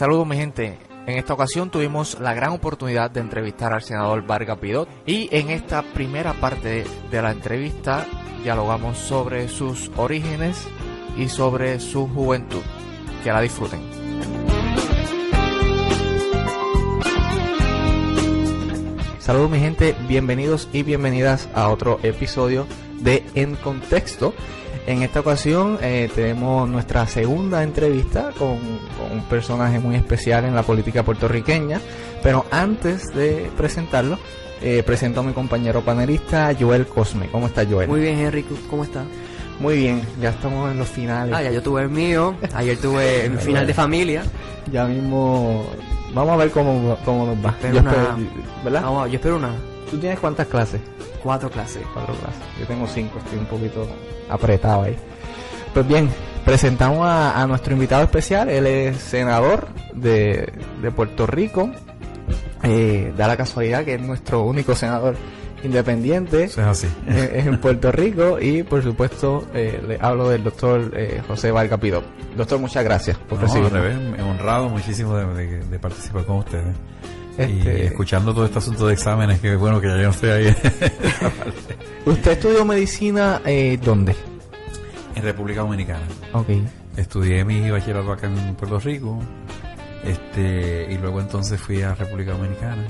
Saludos mi gente, en esta ocasión tuvimos la gran oportunidad de entrevistar al senador Vargas Vidot y en esta primera parte de la entrevista dialogamos sobre sus orígenes y sobre su juventud. Que la disfruten. Saludos mi gente, bienvenidos y bienvenidas a otro episodio de En Contexto. En esta ocasión tenemos nuestra segunda entrevista con un personaje muy especial en la política puertorriqueña, pero antes de presentarlo, presento a mi compañero panelista Joel Cosme. ¿Cómo está, Joel? Muy bien, Enrique, ¿cómo está? Muy bien, ya estamos en los finales. Ya yo tuve el mío, ayer tuve mi final de familia. Ya mismo, vamos a ver cómo nos va. ¿Verdad? Yo espero una. ¿Tú tienes cuántas clases? 4 clases. 4 clases. Yo tengo 5, estoy un poquito apretado ahí. Pues bien, presentamos a nuestro invitado especial. Él es senador de Puerto Rico. Da la casualidad que es nuestro único senador independiente. Eso es así. En Puerto Rico. Y por supuesto le hablo del doctor José Vargas Vidot. Doctor, muchas gracias por recibirme. Al revés, me he honrado muchísimo de participar con ustedes. Y escuchando todo este asunto de exámenes, que bueno que ya yo no estoy ahí. ¿Usted estudió medicina dónde? En República Dominicana. Okay. Estudié mi bachillerato acá en Puerto Rico, y luego entonces fui a República Dominicana.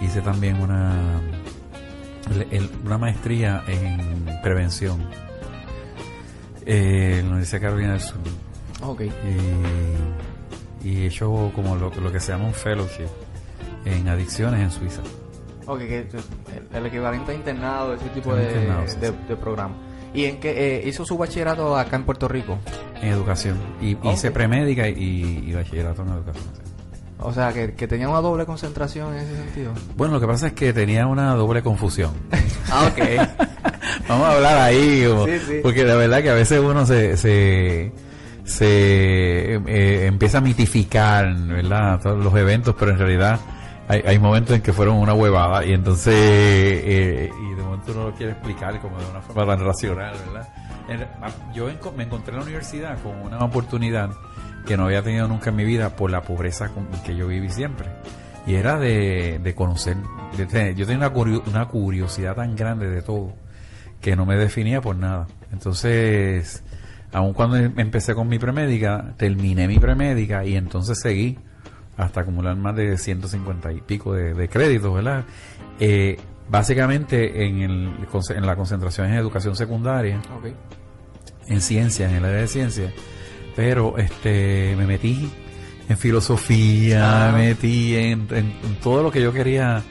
Hice también una maestría en prevención en la Universidad de Carolina del Sur. Okay. Y he hecho como lo que se llama un fellowship en adicciones en Suiza. Ok, que el equivalente a internado, ese tipo de programa. ¿Y en qué hizo su bachillerato acá en Puerto Rico? En educación. Y hice premédica y bachillerato en educación. Sí. O sea, que tenía una doble concentración en ese sentido. Bueno, lo que pasa es que tenía una doble confusión. Ok. Vamos a hablar ahí, sí. Porque la verdad que a veces uno se empieza a mitificar, ¿verdad?, todos los eventos, pero en realidad hay momentos en que fueron una huevada y entonces y de momento uno lo quiere explicar como de una forma tan racional, ¿verdad? Yo me encontré en la universidad con una oportunidad que no había tenido nunca en mi vida por la pobreza que yo viví siempre, y era de conocer, yo tenía una curiosidad tan grande de todo que no me definía por nada. Entonces, aun cuando empecé con mi premédica, terminé mi premédica y entonces seguí hasta acumular más de 150 y pico de créditos, ¿verdad? Básicamente en la concentración en educación secundaria, okay, en ciencias, en el área de ciencias, pero me metí en filosofía, me metí en todo lo que yo quería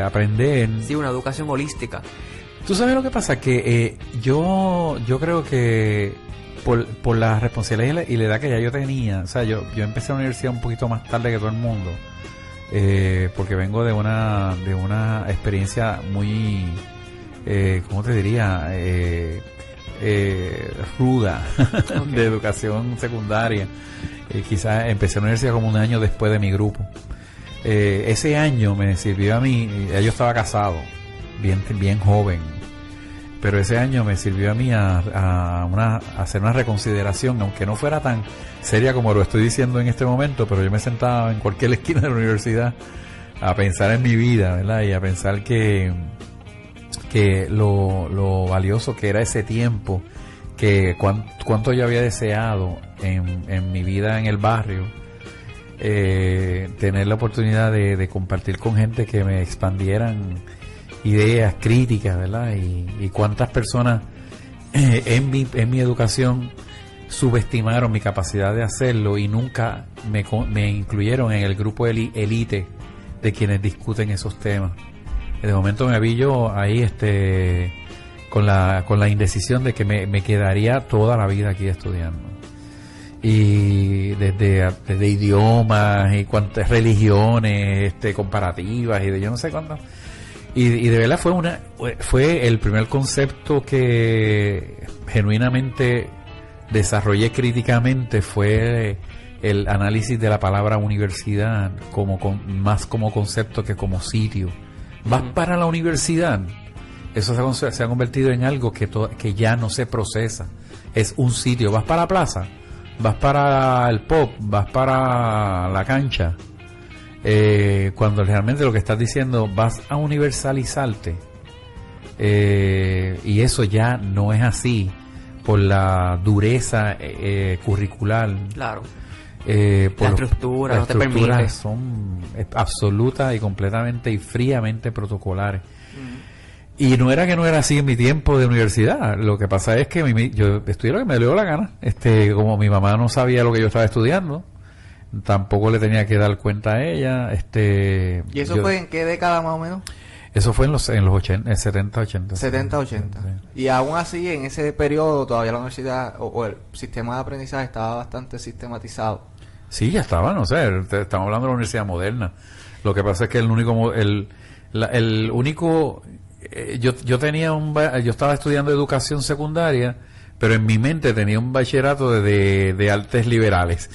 aprender. Sí, una educación holística. ¿Tú sabes lo que pasa? Que yo creo que por la responsabilidad y la edad que ya yo tenía, o sea, yo empecé la universidad un poquito más tarde que todo el mundo, porque vengo de una experiencia muy, ¿cómo te diría? Ruda, okay, de educación secundaria. Quizás empecé la universidad como un año después de mi grupo. Ese año me sirvió a mí, ya yo estaba casado, bien joven, pero ese año me sirvió a mí a hacer una reconsideración, aunque no fuera tan seria como lo estoy diciendo en este momento, pero yo me sentaba en cualquier esquina de la universidad a pensar en mi vida, ¿verdad? Y a pensar que lo valioso que era ese tiempo, que cuánto yo había deseado en mi vida en el barrio, tener la oportunidad de compartir con gente que me expandieran ideas críticas, ¿verdad? Y cuántas personas en mi educación subestimaron mi capacidad de hacerlo y nunca me incluyeron en el grupo elite de quienes discuten esos temas. De momento me vi yo ahí con la indecisión de que me quedaría toda la vida aquí estudiando. Y desde idiomas y cuántas religiones comparativas y de yo no sé cuántas. Y de verdad fue el primer concepto que genuinamente desarrollé críticamente, fue el análisis de la palabra universidad más como concepto que como sitio. Vas para la universidad, eso se ha convertido en algo que ya no se procesa, es un sitio. Vas para la plaza, vas para el pop, vas para la cancha, cuando realmente lo que estás diciendo, vas a universalizarte, y eso ya no es así por la dureza curricular. Claro. Por La estructura no te permite. Son absolutas y completamente y fríamente protocolares. Y no era así en mi tiempo de universidad. Lo que pasa es que yo estudié lo que me dio la gana. Como mi mamá no sabía lo que yo estaba estudiando, tampoco le tenía que dar cuenta a ella. ¿Y eso fue en qué década más o menos? Eso fue en los 80, 70, 80. 70, 80. Sí. Y aún así, en ese periodo, todavía la universidad o el sistema de aprendizaje estaba bastante sistematizado. Sí, ya estaban, o sea, estamos hablando de la universidad moderna. Lo que pasa es que el único yo tenía yo estaba estudiando educación secundaria, pero en mi mente tenía un bachillerato de artes liberales.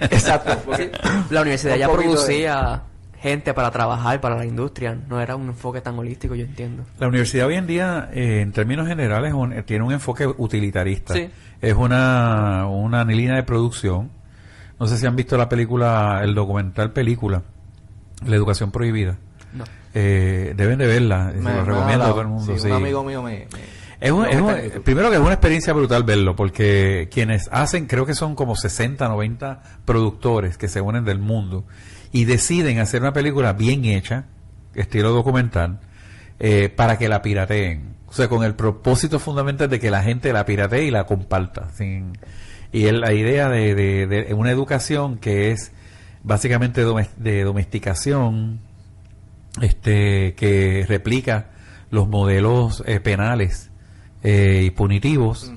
Exacto. Sí, la universidad ya producía gente para trabajar para la industria, no era un enfoque tan holístico, yo entiendo. La universidad hoy en día, en términos generales, tiene un enfoque utilitarista. Sí. Es una línea de producción. No sé si han visto el documental película, La Educación Prohibida. No. Deben de verla, se lo recomiendo a todo el mundo. Sí, un amigo mío primero que es una experiencia brutal verlo, porque quienes hacen, creo que son como 60, 90 productores que se unen del mundo y deciden hacer una película bien hecha, estilo documental, para que la pirateen. O sea, con el propósito fundamental de que la gente la piratee y la comparta. La idea de una educación que es básicamente de domesticación, que replica los modelos penales y punitivos,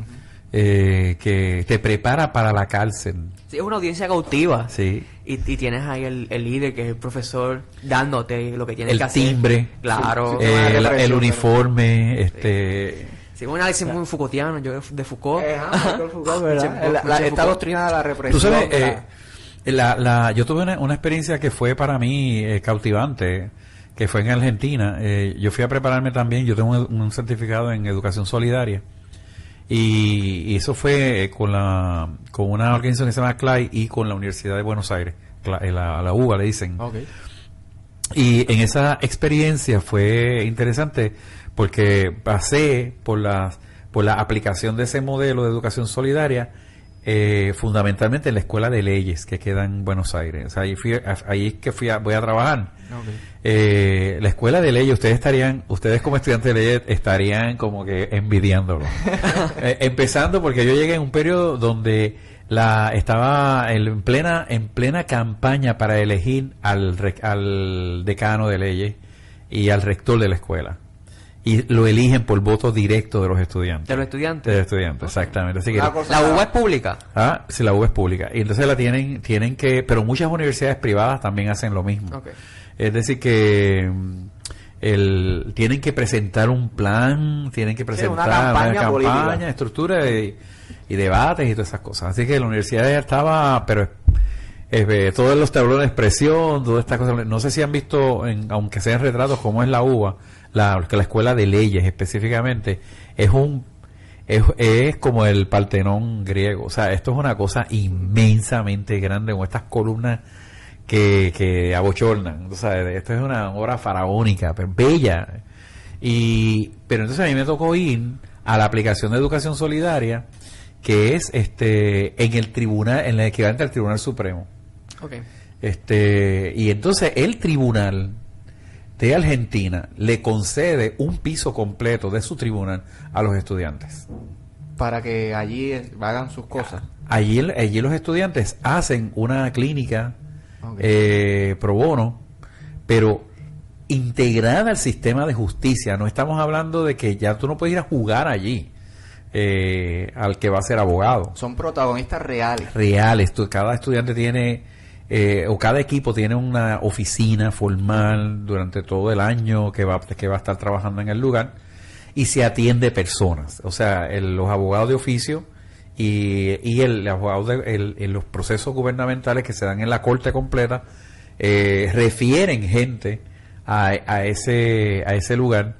que te prepara para la cárcel. Sí, es una audiencia cautiva. Sí. Y tienes ahí el líder, que es el profesor, dándote lo que tienes que hacer. El timbre. Claro. El uniforme. Sí, un análisis muy Foucaultiano, yo de Foucault. Foucault, ¿verdad? Esta doctrina de la represión. Tú sabes, yo tuve una experiencia que fue para mí cautivante, que fue en Argentina. Yo fui a prepararme también, yo tengo un certificado en educación solidaria. Y eso fue con una organización que se llama CLAI y con la Universidad de Buenos Aires, la UBA le dicen. Okay. Y en esa experiencia fue interesante porque pasé por la aplicación de ese modelo de educación solidaria, fundamentalmente en la Escuela de Leyes que queda en Buenos Aires. O sea, ahí es que voy a trabajar. Okay. La Escuela de Leyes, ustedes como estudiantes de leyes estarían como que envidiándolo. Empezando porque yo llegué en un periodo donde estaba en plena campaña para elegir al decano de leyes y al rector de la escuela. Y lo eligen por voto directo de los estudiantes. ¿De los estudiantes? De los estudiantes, exactamente. Así que ¿La UBA es pública? Sí, la UBA es pública. Y entonces tienen que, pero muchas universidades privadas también hacen lo mismo. Okay. Es decir que tienen que presentar un plan, tienen que presentar una campaña, estructura y debates y todas esas cosas. Así que la universidad ya estaba, pero todos los tablones de expresión, todas estas cosas. No sé si han visto, aunque sean retratos, cómo es la UBA, la Escuela de Leyes específicamente, es como el Partenón griego. O sea, esto es una cosa inmensamente grande, con estas columnas que abochornan. O sea, esto es una obra faraónica, pero bella. Pero entonces a mí me tocó ir a la aplicación de educación solidaria, que es en el tribunal, en el equivalente al Tribunal Supremo. Okay. Y entonces el tribunal de Argentina le concede un piso completo de su tribunal a los estudiantes. Para que allí hagan sus cosas. Allí los estudiantes hacen una clínica pro bono, pero integrada al sistema de justicia. No estamos hablando de que ya tú no puedes ir a jugar allí al que va a ser abogado. Son protagonistas reales. Cada estudiante tiene o cada equipo tiene una oficina formal durante todo el año que va a estar trabajando en el lugar, y se atiende personas. O sea, los abogados de oficio y el abogado en los procesos gubernamentales que se dan en la corte completa refieren gente a ese lugar,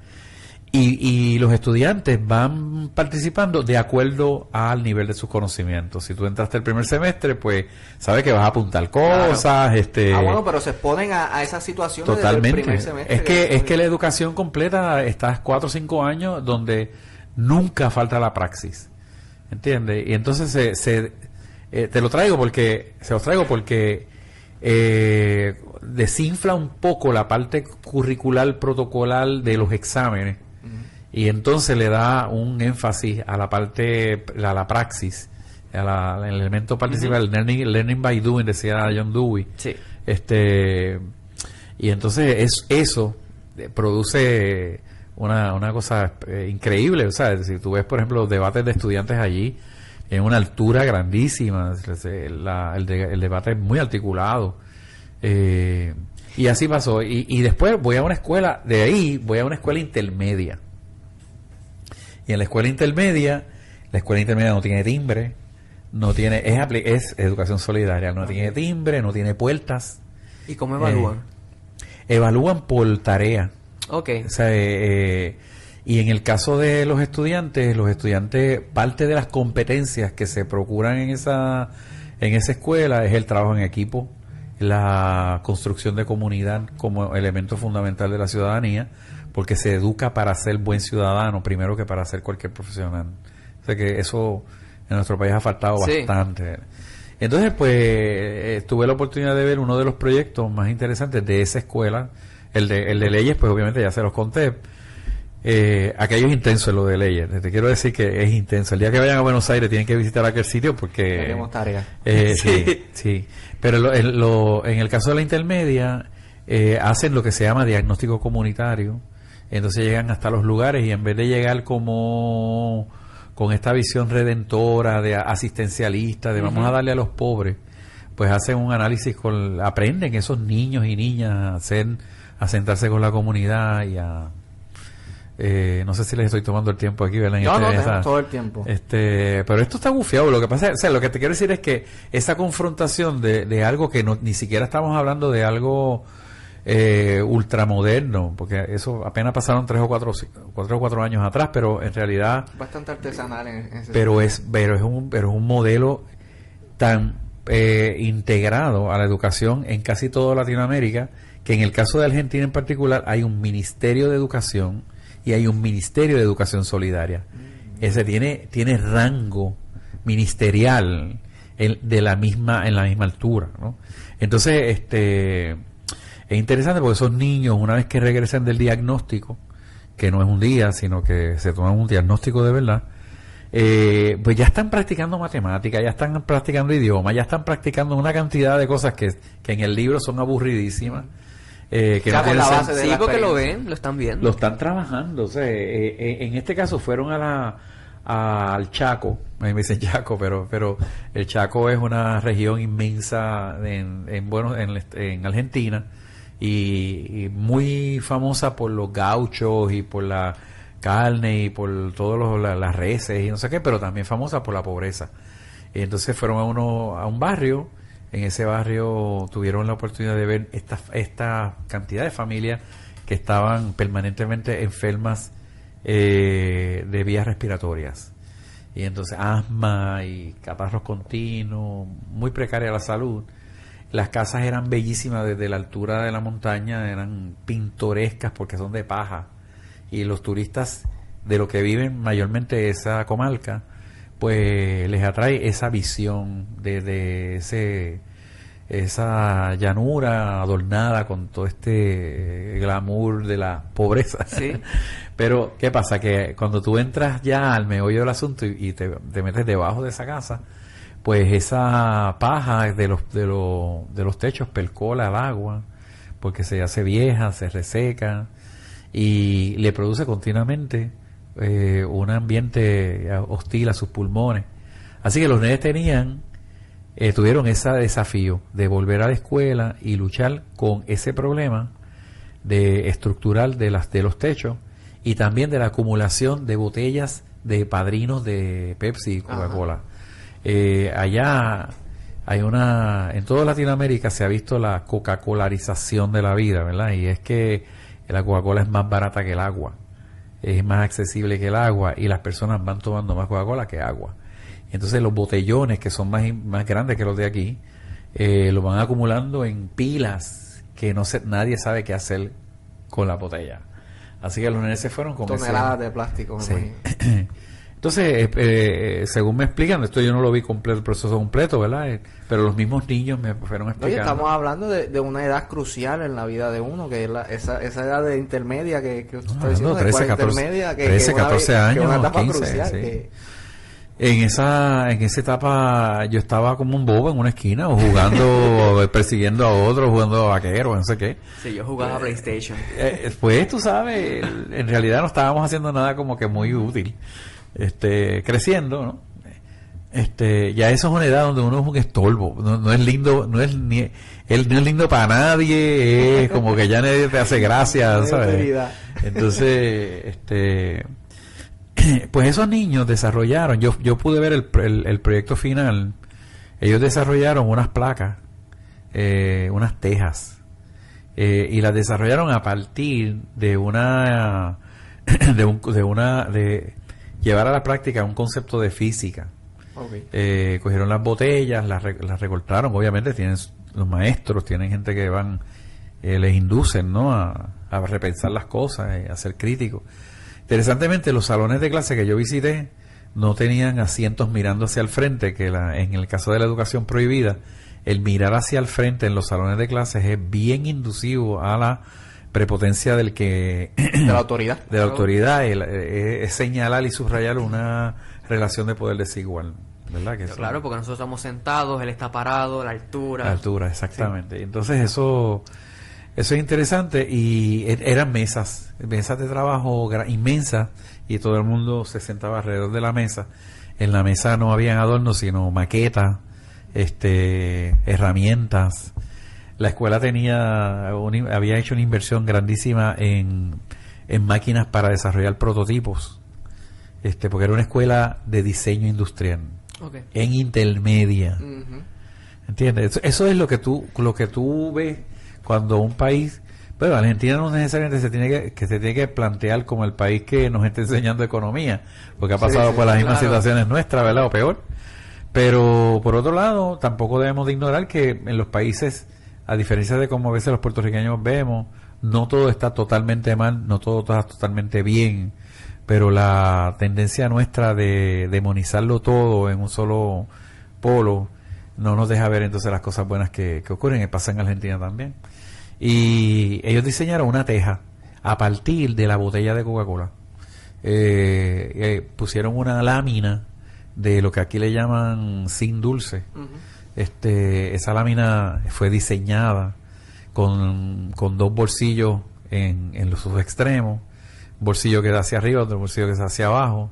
Y los estudiantes van participando de acuerdo al nivel de sus conocimientos. Si tú entraste el primer semestre, pues sabes que vas a apuntar cosas. Bueno, pero se exponen a esas situaciones totalmente. Desde el primer semestre. Es que la educación completa, estás 4 o 5 años donde nunca falta la praxis. ¿Entiendes? Y entonces te lo traigo porque desinfla un poco la parte curricular protocolar de los exámenes. Y entonces le da un énfasis a la parte, a la praxis, al elemento participal, learning by doing, decía John Dewey. Sí. Y entonces eso produce una cosa increíble. O sea, si tú ves, por ejemplo, los debates de estudiantes allí, en una altura grandísima, el debate es muy articulado. Y así pasó. Y después voy a una escuela, de ahí voy a una escuela intermedia. Y en la escuela intermedia no tiene timbre, es educación solidaria, no tiene timbre, no tiene puertas. ¿Y cómo evalúan? Evalúan por tarea. Okay. O sea, y en el caso de los estudiantes, parte de las competencias que se procuran en esa escuela es el trabajo en equipo, la construcción de comunidad como elemento fundamental de la ciudadanía, porque se educa para ser buen ciudadano primero que para ser cualquier profesional. O sea que eso en nuestro país ha faltado bastante. Entonces, pues, tuve la oportunidad de ver uno de los proyectos más interesantes de esa escuela, el de leyes, pues obviamente ya se los conté. Aquello es intenso, lo de leyes. Te quiero decir que es intenso. El día que vayan a Buenos Aires tienen que visitar aquel sitio porque... Tenemos tarea. Sí. Pero en el caso de la intermedia, hacen lo que se llama diagnóstico comunitario. Entonces llegan hasta los lugares y en vez de llegar como con esta visión redentora, de asistencialista, de vamos a darle a los pobres, pues hacen un análisis, aprenden esos niños y niñas a sentarse con la comunidad y a... no sé si les estoy tomando el tiempo aquí, ¿verdad? No, todo el tiempo. Pero esto está bufiado. Lo que pasa es, o sea, lo que te quiero decir es que esa confrontación de algo que ni siquiera estamos hablando de algo ultramoderno, porque eso apenas pasaron 3 o 4 años atrás, pero en realidad bastante artesanal en ese pero es un modelo tan integrado a la educación en casi toda Latinoamérica, que en el caso de Argentina en particular hay un Ministerio de Educación y hay un Ministerio de Educación Solidaria. Ese tiene rango ministerial en la misma altura, ¿no? Entonces, es interesante porque esos niños, una vez que regresan del diagnóstico, que no es un día, sino que se toman un diagnóstico de verdad, pues ya están practicando matemáticas, ya están practicando idiomas, ya están practicando una cantidad de cosas que en el libro son aburridísimas. Que no tienen sí, porque lo ven, lo están viendo. Lo están trabajando. O sea, en este caso fueron al Chaco. A mí me dicen Chaco, pero el Chaco es una región inmensa en Argentina y muy famosa por los gauchos y por la carne y por todas las reses y no sé qué, pero también famosa por la pobreza. Y entonces fueron a un barrio. En ese barrio tuvieron la oportunidad de ver esta cantidad de familias que estaban permanentemente enfermas de vías respiratorias. Y entonces asma y catarros continuos, muy precaria la salud. Las casas eran bellísimas desde la altura de la montaña, eran pintorescas porque son de paja. Y los turistas de lo que viven mayormente esa comarca, pues les atrae esa visión de esa llanura adornada con todo este glamour de la pobreza. Sí. Pero ¿qué pasa? Que cuando tú entras ya al meollo del asunto y te metes debajo de esa casa, pues esa paja de los techos percola el agua porque se hace vieja, se reseca y le produce continuamente un ambiente hostil a sus pulmones. Así que los nenes tuvieron ese desafío de volver a la escuela y luchar con ese problema estructural de los techos y también de la acumulación de botellas de padrinos de Pepsi y Coca-Cola. Allá en toda Latinoamérica se ha visto la Coca-Colarización de la vida, ¿verdad? Y es que la Coca-Cola es más barata que el agua. es más accesible que el agua y las personas van tomando más Coca-Cola que agua. Entonces los botellones, que son más grandes que los de aquí, los van acumulando en pilas que nadie sabe qué hacer con la botella. Así que los nenes se fueron con toneladas de plástico. Sí. Entonces, según me explican, esto yo no lo vi completo, el proceso completo, ¿verdad? Pero los mismos niños me fueron explicando. Oye, estamos hablando de una edad crucial en la vida de uno, que es esa edad de intermedia que usted está diciendo, 13, 14 años, que es una etapa 15, crucial. Sí. En esa etapa yo estaba como un bobo en una esquina, o jugando, persiguiendo a otro, jugando a vaquero, no sé qué. Sí, yo jugaba a PlayStation. Pues tú sabes, en realidad no estábamos haciendo nada como que muy útil. Creciendo, ¿no? Ya eso es una edad donde uno es un estorbo, no es lindo, no es lindo para nadie, es como que ya nadie te hace gracia, ¿sabes? Entonces, pues esos niños desarrollaron, yo pude ver el proyecto final. Ellos desarrollaron unas placas, unas tejas, y las desarrollaron a partir de de llevar a la práctica un concepto de física. Okay. Cogieron las botellas, las recortaron, obviamente tienen los maestros, tienen gente que van, les inducen, ¿no?, a repensar las cosas, a ser críticos. Interesantemente, los salones de clase que yo visité no tenían asientos mirando hacia el frente, que en el caso de la educación prohibida, el mirar hacia el frente en los salones de clases es bien inducivo a la prepotencia de la autoridad. De la autoridad, es señalar y subrayar una relación de poder desigual, ¿verdad? Claro, porque nosotros estamos sentados, él está parado, la altura. La altura, exactamente. Sí. Entonces eso es interesante, y eran mesas de trabajo inmensas, y todo el mundo se sentaba alrededor de la mesa. En la mesa no habían adornos, sino maquetas, herramientas. La escuela había hecho una inversión grandísima en máquinas para desarrollar prototipos, porque era una escuela de diseño industrial, okay, en intermedia. Uh-huh. ¿Entiendes? Eso es lo que tú ves cuando un país, bueno, Argentina no necesariamente se tiene que plantear como el país que nos está enseñando economía, porque ha pasado por las mismas situaciones nuestras, ¿verdad? O peor. Pero por otro lado, tampoco debemos de ignorar que en los países, a diferencia de como a veces los puertorriqueños vemos, no todo está totalmente mal, no todo está totalmente bien, pero la tendencia nuestra de demonizarlo todo en un solo polo no nos deja ver entonces las cosas buenas que ocurren, y pasa en Argentina también. Y ellos diseñaron una teja a partir de la botella de Coca-Cola. Pusieron una lámina de lo que aquí le llaman zinc dulce. Uh-huh. Esa lámina fue diseñada con dos bolsillos en los extremos, un bolsillo que da hacia arriba, otro bolsillo que da hacia abajo,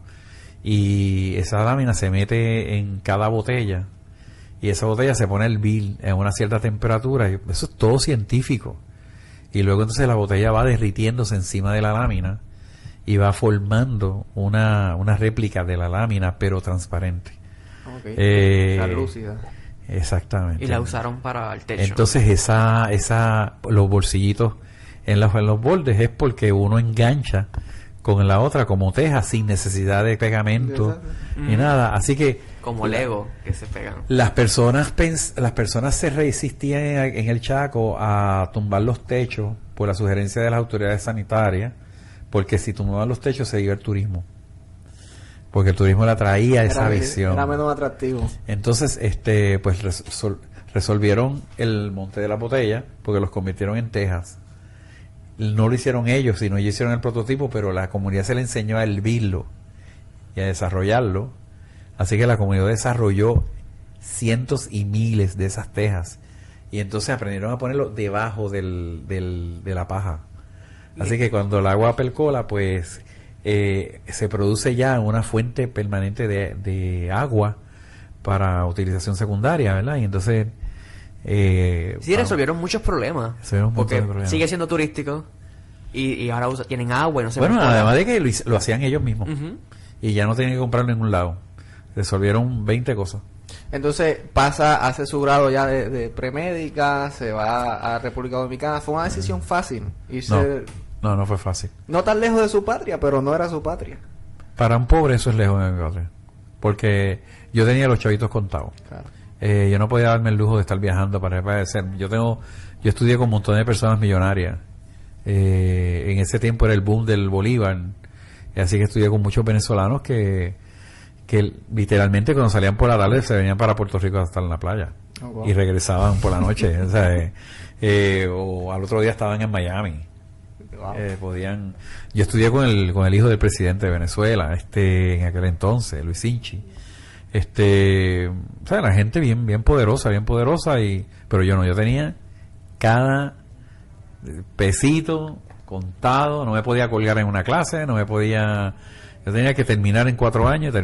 y esa lámina se mete en cada botella, y esa botella se pone a hervir en una cierta temperatura, y eso es todo científico, y luego entonces la botella va derritiéndose encima de la lámina y va formando una réplica de la lámina, pero transparente. Okay. Lúcida. Exactamente. Y la usaron para el techo. Entonces los bolsillitos en los bordes es porque uno engancha con la otra como teja sin necesidad de pegamento ni nada. Así que como Lego que se pegan. Las personas se resistían en el Chaco a tumbar los techos por la sugerencia de las autoridades sanitarias, porque si tumbaban los techos se iba el turismo. Porque el turismo le atraía esa visión. Era menos atractivo. Entonces, pues resolvieron el monte de la botella, porque los convirtieron en tejas. No lo hicieron ellos, sino ellos hicieron el prototipo, pero la comunidad se le enseñó a hervirlo y a desarrollarlo. Así que la comunidad desarrolló cientos y miles de esas tejas. Y entonces aprendieron a ponerlo debajo de la paja. Así que cuando el agua percola, pues se produce ya una fuente permanente de agua para utilización secundaria, ¿verdad? Y entonces resolvieron muchos problemas, porque sigue siendo turístico y ahora tienen agua y no se además de que lo hacían ellos mismos. Uh-huh. Y ya no tenían que comprar en ningún lado, resolvieron 20 cosas. Entonces hace su grado ya de premédica, se va a República Dominicana. ¿Fue una decisión fácil irse No, no fue fácil. No tan lejos de su patria, pero no era su patria. Para un pobre eso es lejos de mi patria. Porque yo tenía los chavitos contados. Claro. Yo no podía darme el lujo de estar viajando para hacer. Yo estudié con un montón de personas millonarias. En ese tiempo era el boom del Bolívar. Así que estudié con muchos venezolanos que literalmente cuando salían por la tarde se venían para Puerto Rico a estar en la playa. Oh, wow. Y regresaban por la noche. O sea, o al otro día estaban en Miami. Wow. Yo estudié con el hijo del presidente de Venezuela, en aquel entonces, Luis Sinchi. O sea, la gente bien poderosa, pero yo tenía cada pesito contado, no me podía colgar en una clase, yo tenía que terminar en 4 años,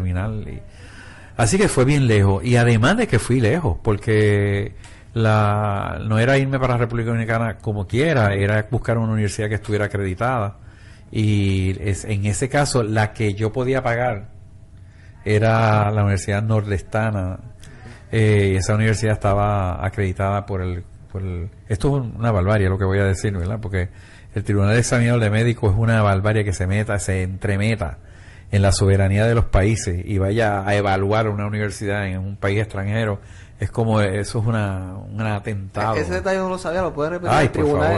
así que fue bien lejos, y además de que fui lejos, porque no era irme para la República Dominicana como quiera, era buscar una universidad que estuviera acreditada, y en ese caso la que yo podía pagar era la Universidad Nordestana, y esa universidad estaba acreditada por el esto es una barbarie lo que voy a decir, ¿verdad? Porque el Tribunal de Examinador de Médicos es una barbarie que se entremeta en la soberanía de los países y vaya a evaluar una universidad en un país extranjero. Es como, eso es un atentado. Ese detalle no lo sabía, lo puede repetir. Ay,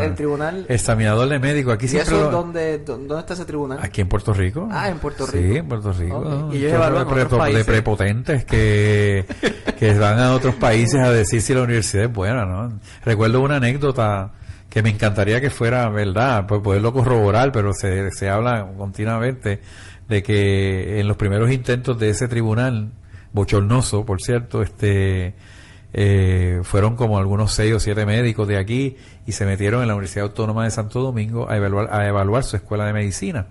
El tribunal examinador de médicos, aquí ¿Y siempre eso dónde está ese tribunal? Aquí en Puerto Rico. Ah, en Puerto Rico. Sí, en Puerto Rico. Okay. Y ellos evalúan otros países. De prepotentes que van a otros países a decir si la universidad es buena, ¿no? Recuerdo una anécdota que me encantaría que fuera verdad, pues poderlo corroborar, pero se habla continuamente de que en los primeros intentos de ese tribunal, bochornoso, por cierto, fueron como algunos 6 o 7 médicos de aquí y se metieron en la Universidad Autónoma de Santo Domingo a evaluar su escuela de medicina.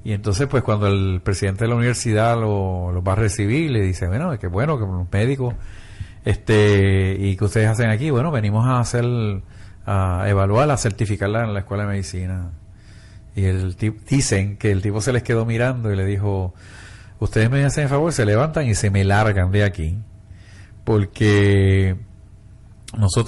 Y entonces, pues, cuando el presidente de la universidad los va a recibir, le dice, bueno, qué bueno que los médicos, y que ustedes hacen aquí, bueno, venimos a evaluarla, a certificarla en la escuela de medicina. Y dicen que el tipo se les quedó mirando y le dijo, ustedes me hacen el favor, se levantan y se me largan de aquí. Porque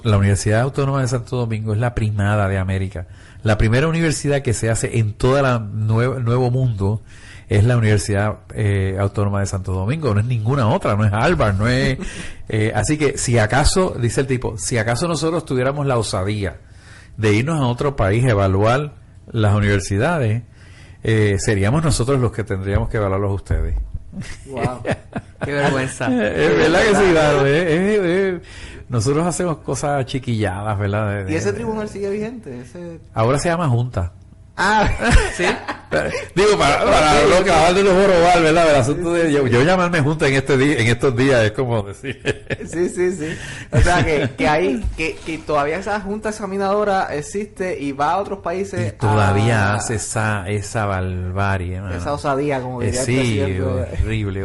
la Universidad Autónoma de Santo Domingo es la primada de América. La primera universidad que se hace en todo el Nuevo Mundo es la Universidad Autónoma de Santo Domingo, no es ninguna otra, no es Harvard, no es... así que si acaso, dice el tipo, si acaso nosotros tuviéramos la osadía de irnos a otro país a evaluar las universidades, seríamos nosotros los que tendríamos que evaluarlos a ustedes. Wow. Qué vergüenza. Es verdad que sí, claro. Nosotros hacemos cosas chiquilladas, ¿verdad? ¿Y ese tribunal sigue vigente? Ahora se llama Junta. Ah, ¿Sí? Digo, para lo que hablar de los jorobar, ¿verdad? El asunto de yo llamarme Junta en estos días es como decir. Sí. O sea, que todavía esa junta examinadora existe y va a otros países. Y todavía hace esa barbarie, ¿no? Esa osadía, como diría el sí, presidente.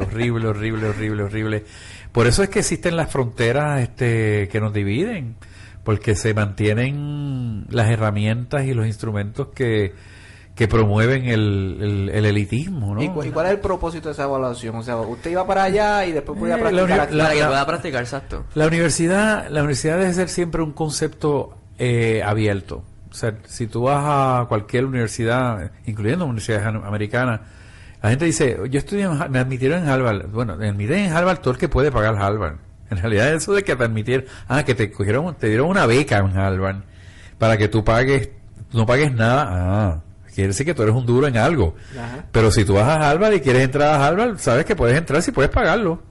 horrible. Por eso es que existen las fronteras que nos dividen, porque se mantienen las herramientas y los instrumentos que promueven el elitismo, ¿no? ¿Y cuál es el propósito de esa evaluación? O sea, usted iba para allá y después podía practicar aquí. Para que pueda practicar, exacto. La universidad debe ser siempre un concepto abierto. O sea, si tú vas a cualquier universidad, incluyendo universidades americanas, la gente dice, yo estudié, me admitieron en Harvard. Bueno, me admiten en Harvard todo el que puede pagar Harvard. En realidad eso de que te admitieron, que te dieron una beca en Harvard para que tú no pagues nada. Quiere decir que tú eres un duro en algo. Ajá. Pero si tú vas a Harvard y quieres entrar a Harvard, sabes que puedes entrar si puedes pagarlo.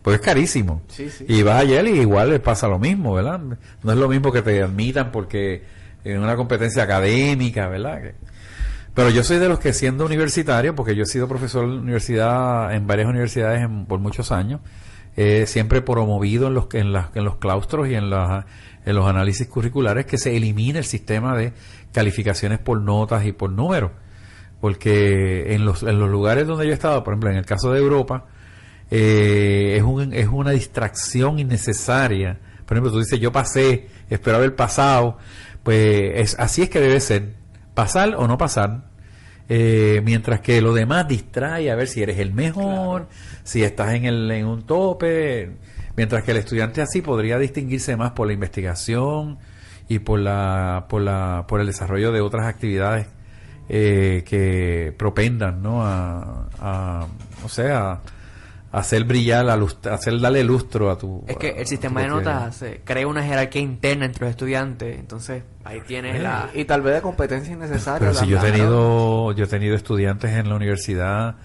Pues es carísimo. Sí. Y vas a Yale y igual les pasa lo mismo, ¿verdad? No es lo mismo que te admitan porque en una competencia académica, ¿verdad? Pero yo soy de los que, siendo universitario, porque yo he sido profesor en varias universidades por muchos años, siempre promovido en los claustros y en los análisis curriculares que se elimine el sistema de calificaciones por notas y por números, porque en los lugares donde yo he estado, por ejemplo en el caso de Europa, es una distracción innecesaria. Por ejemplo, tú dices, yo pasé, espero haber pasado, pues así es que debe ser, pasar o no pasar, mientras que lo demás distrae a ver si eres el mejor, claro, si estás en un tope, mientras que el estudiante así podría distinguirse más por la investigación y por el desarrollo de otras actividades que propendan, ¿no? O sea, hacer brillar hacer darle lustro a tu... Es que el sistema de notas crea una jerarquía interna entre los estudiantes, entonces ahí tienes y tal vez de competencia innecesaria. Pero si yo he tenido estudiantes en la universidad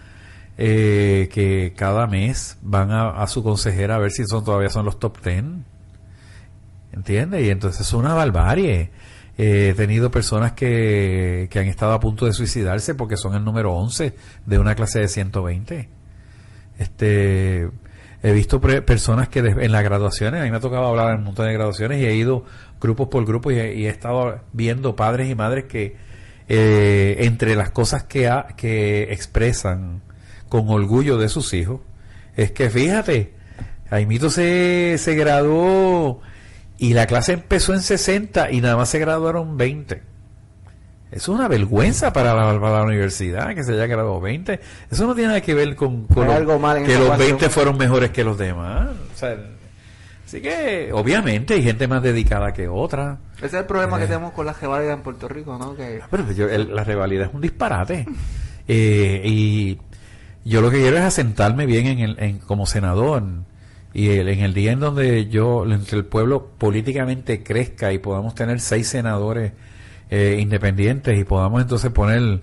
que cada mes van a su consejera a ver si todavía son los top 10, ¿entiendes? Y entonces es una barbarie. He tenido personas que han estado a punto de suicidarse porque son el número 11 de una clase de 120. He visto personas que en las graduaciones, a mí me ha tocado hablar en un montón de graduaciones y he ido grupos por grupos y he estado viendo padres y madres que entre las cosas que expresan con orgullo de sus hijos es que fíjate, Jaimito se graduó y la clase empezó en 60 y nada más se graduaron 20. Eso es una vergüenza para la universidad que se haya graduado 20. Eso no tiene nada que ver con algo mal en que los 20 ecuación. fueron mejores que los demás. O sea, así que obviamente hay gente más dedicada que otra. Ese es el problema que tenemos con la reválida en Puerto Rico, ¿no? Pero la reválida es un disparate. Y yo lo que quiero es asentarme bien como senador. Y en el día en donde entre el pueblo políticamente crezca y podamos tener 6 senadores independientes y podamos entonces poner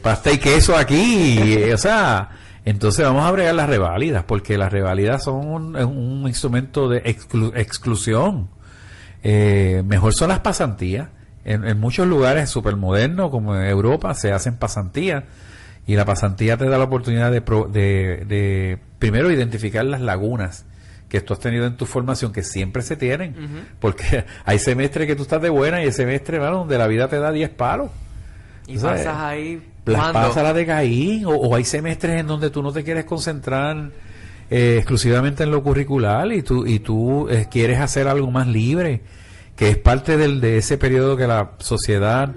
pasta y queso aquí, o sea, entonces vamos a bregar las reválidas, porque las reválidas son un instrumento de exclusión. Mejor son las pasantías. En muchos lugares supermodernos como en Europa se hacen pasantías y la pasantía te da la oportunidad de primero identificar las lagunas que tú has tenido en tu formación, que siempre se tienen, porque hay semestres que tú estás de buena y hay semestres, hermano, donde la vida te da 10 palos. Y pasas ahí pasas la de Caín, o hay semestres en donde tú no te quieres concentrar exclusivamente en lo curricular y tú quieres hacer algo más libre, que es parte de ese periodo que la sociedad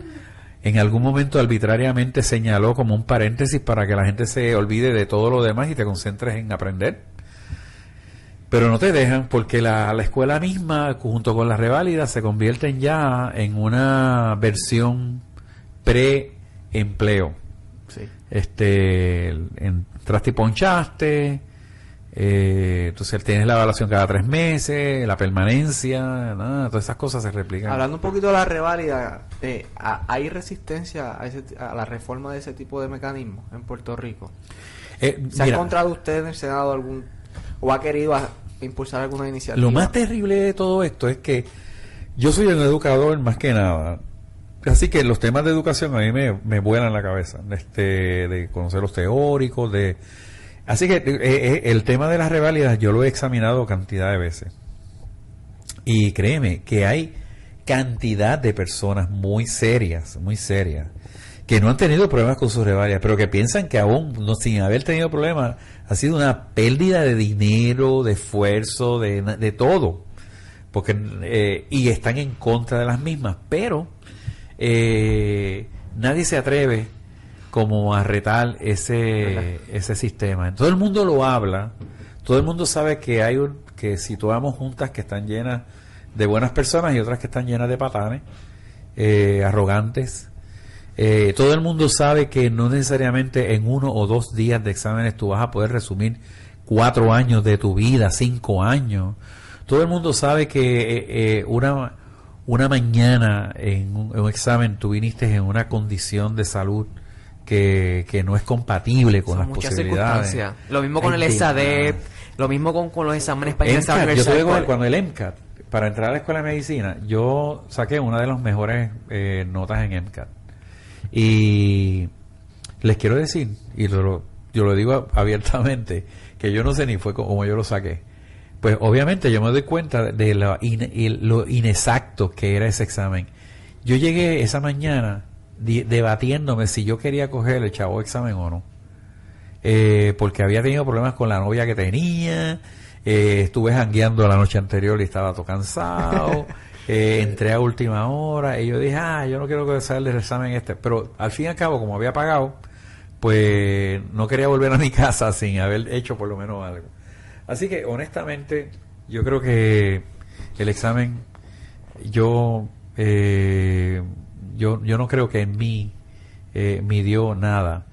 en algún momento arbitrariamente señaló como un paréntesis para que la gente se olvide de todo lo demás y te concentres en aprender. Pero no te dejan, porque la escuela misma, junto con las reválidas, se convierten ya en una versión pre-empleo. Sí. Entraste y ponchaste, entonces tienes la evaluación cada 3 meses, la permanencia, todas esas cosas se replican. Hablando un poquito de la reválida, ¿hay resistencia a la reforma de ese tipo de mecanismos en Puerto Rico? ¿Se ha encontrado usted en el Senado o ha querido impulsar alguna iniciativa? Lo más terrible de todo esto es que yo soy un educador más que nada, así que los temas de educación a mí me vuelan la cabeza, de conocer los teóricos, así que el tema de las reválidas yo lo he examinado cantidad de veces y créeme que hay cantidad de personas muy serias que no han tenido problemas con sus reválidas, pero que piensan que aún sin haber tenido problemas ha sido una pérdida de dinero, de esfuerzo, de todo, porque y están en contra de las mismas, pero nadie se atreve como a retar ese sistema. Todo el mundo lo habla, todo el mundo sabe que situamos juntas que están llenas de buenas personas y otras que están llenas de patanes, arrogantes. Todo el mundo sabe que no necesariamente en 1 o 2 días de exámenes tú vas a poder resumir 4 años de tu vida, 5 años. Todo el mundo sabe que una mañana en un examen tú viniste en una condición de salud que no es compatible con las posibilidades. Lo mismo con el ESADEP, lo mismo con los exámenes para ingresar a la universidad. Yo tuve cuando el MCAT, para entrar a la escuela de medicina, yo saqué una de las mejores notas en MCAT. Y les quiero decir, y yo lo digo abiertamente, que yo no sé ni fue como yo lo saqué. Pues obviamente yo me doy cuenta de lo inexacto que era ese examen. Yo llegué esa mañana debatiéndome si yo quería coger el chavo examen o no. Porque había tenido problemas con la novia que tenía, estuve jangueando la noche anterior y estaba todo cansado. Entré a última hora y yo dije, yo no quiero hacer el examen pero al fin y al cabo, como había pagado, pues no quería volver a mi casa sin haber hecho por lo menos algo. Así que honestamente yo creo que el examen yo no creo que en mí midió nada.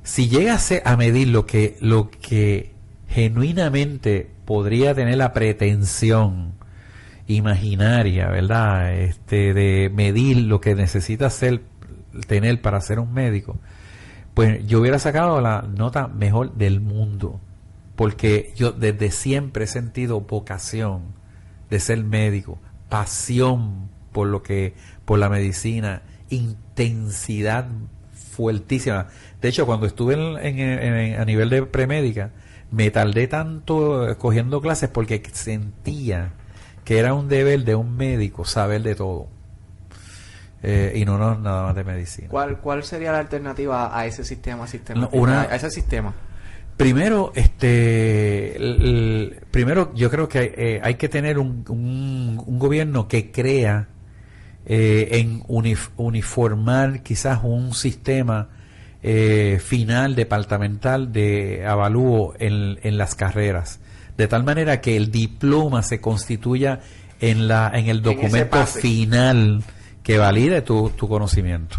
Si llegase a medir lo que genuinamente podría tener la pretensión imaginaria, ¿verdad? De medir lo que necesita tener para ser un médico, pues yo hubiera sacado la nota mejor del mundo, porque yo desde siempre he sentido vocación de ser médico, pasión por la medicina, intensidad fuertísima. De hecho, cuando estuve a nivel de premédica, me tardé tanto cogiendo clases porque sentía que era un deber de un médico saber de todo, y no nada más de medicina. ¿Cuál sería la alternativa a ese sistema a ese sistema? Primero, primero yo creo que hay que tener un gobierno que crea en uniformar quizás un sistema final departamental de avalúo en las carreras, de tal manera que el diploma se constituya en el documento final que valide tu conocimiento.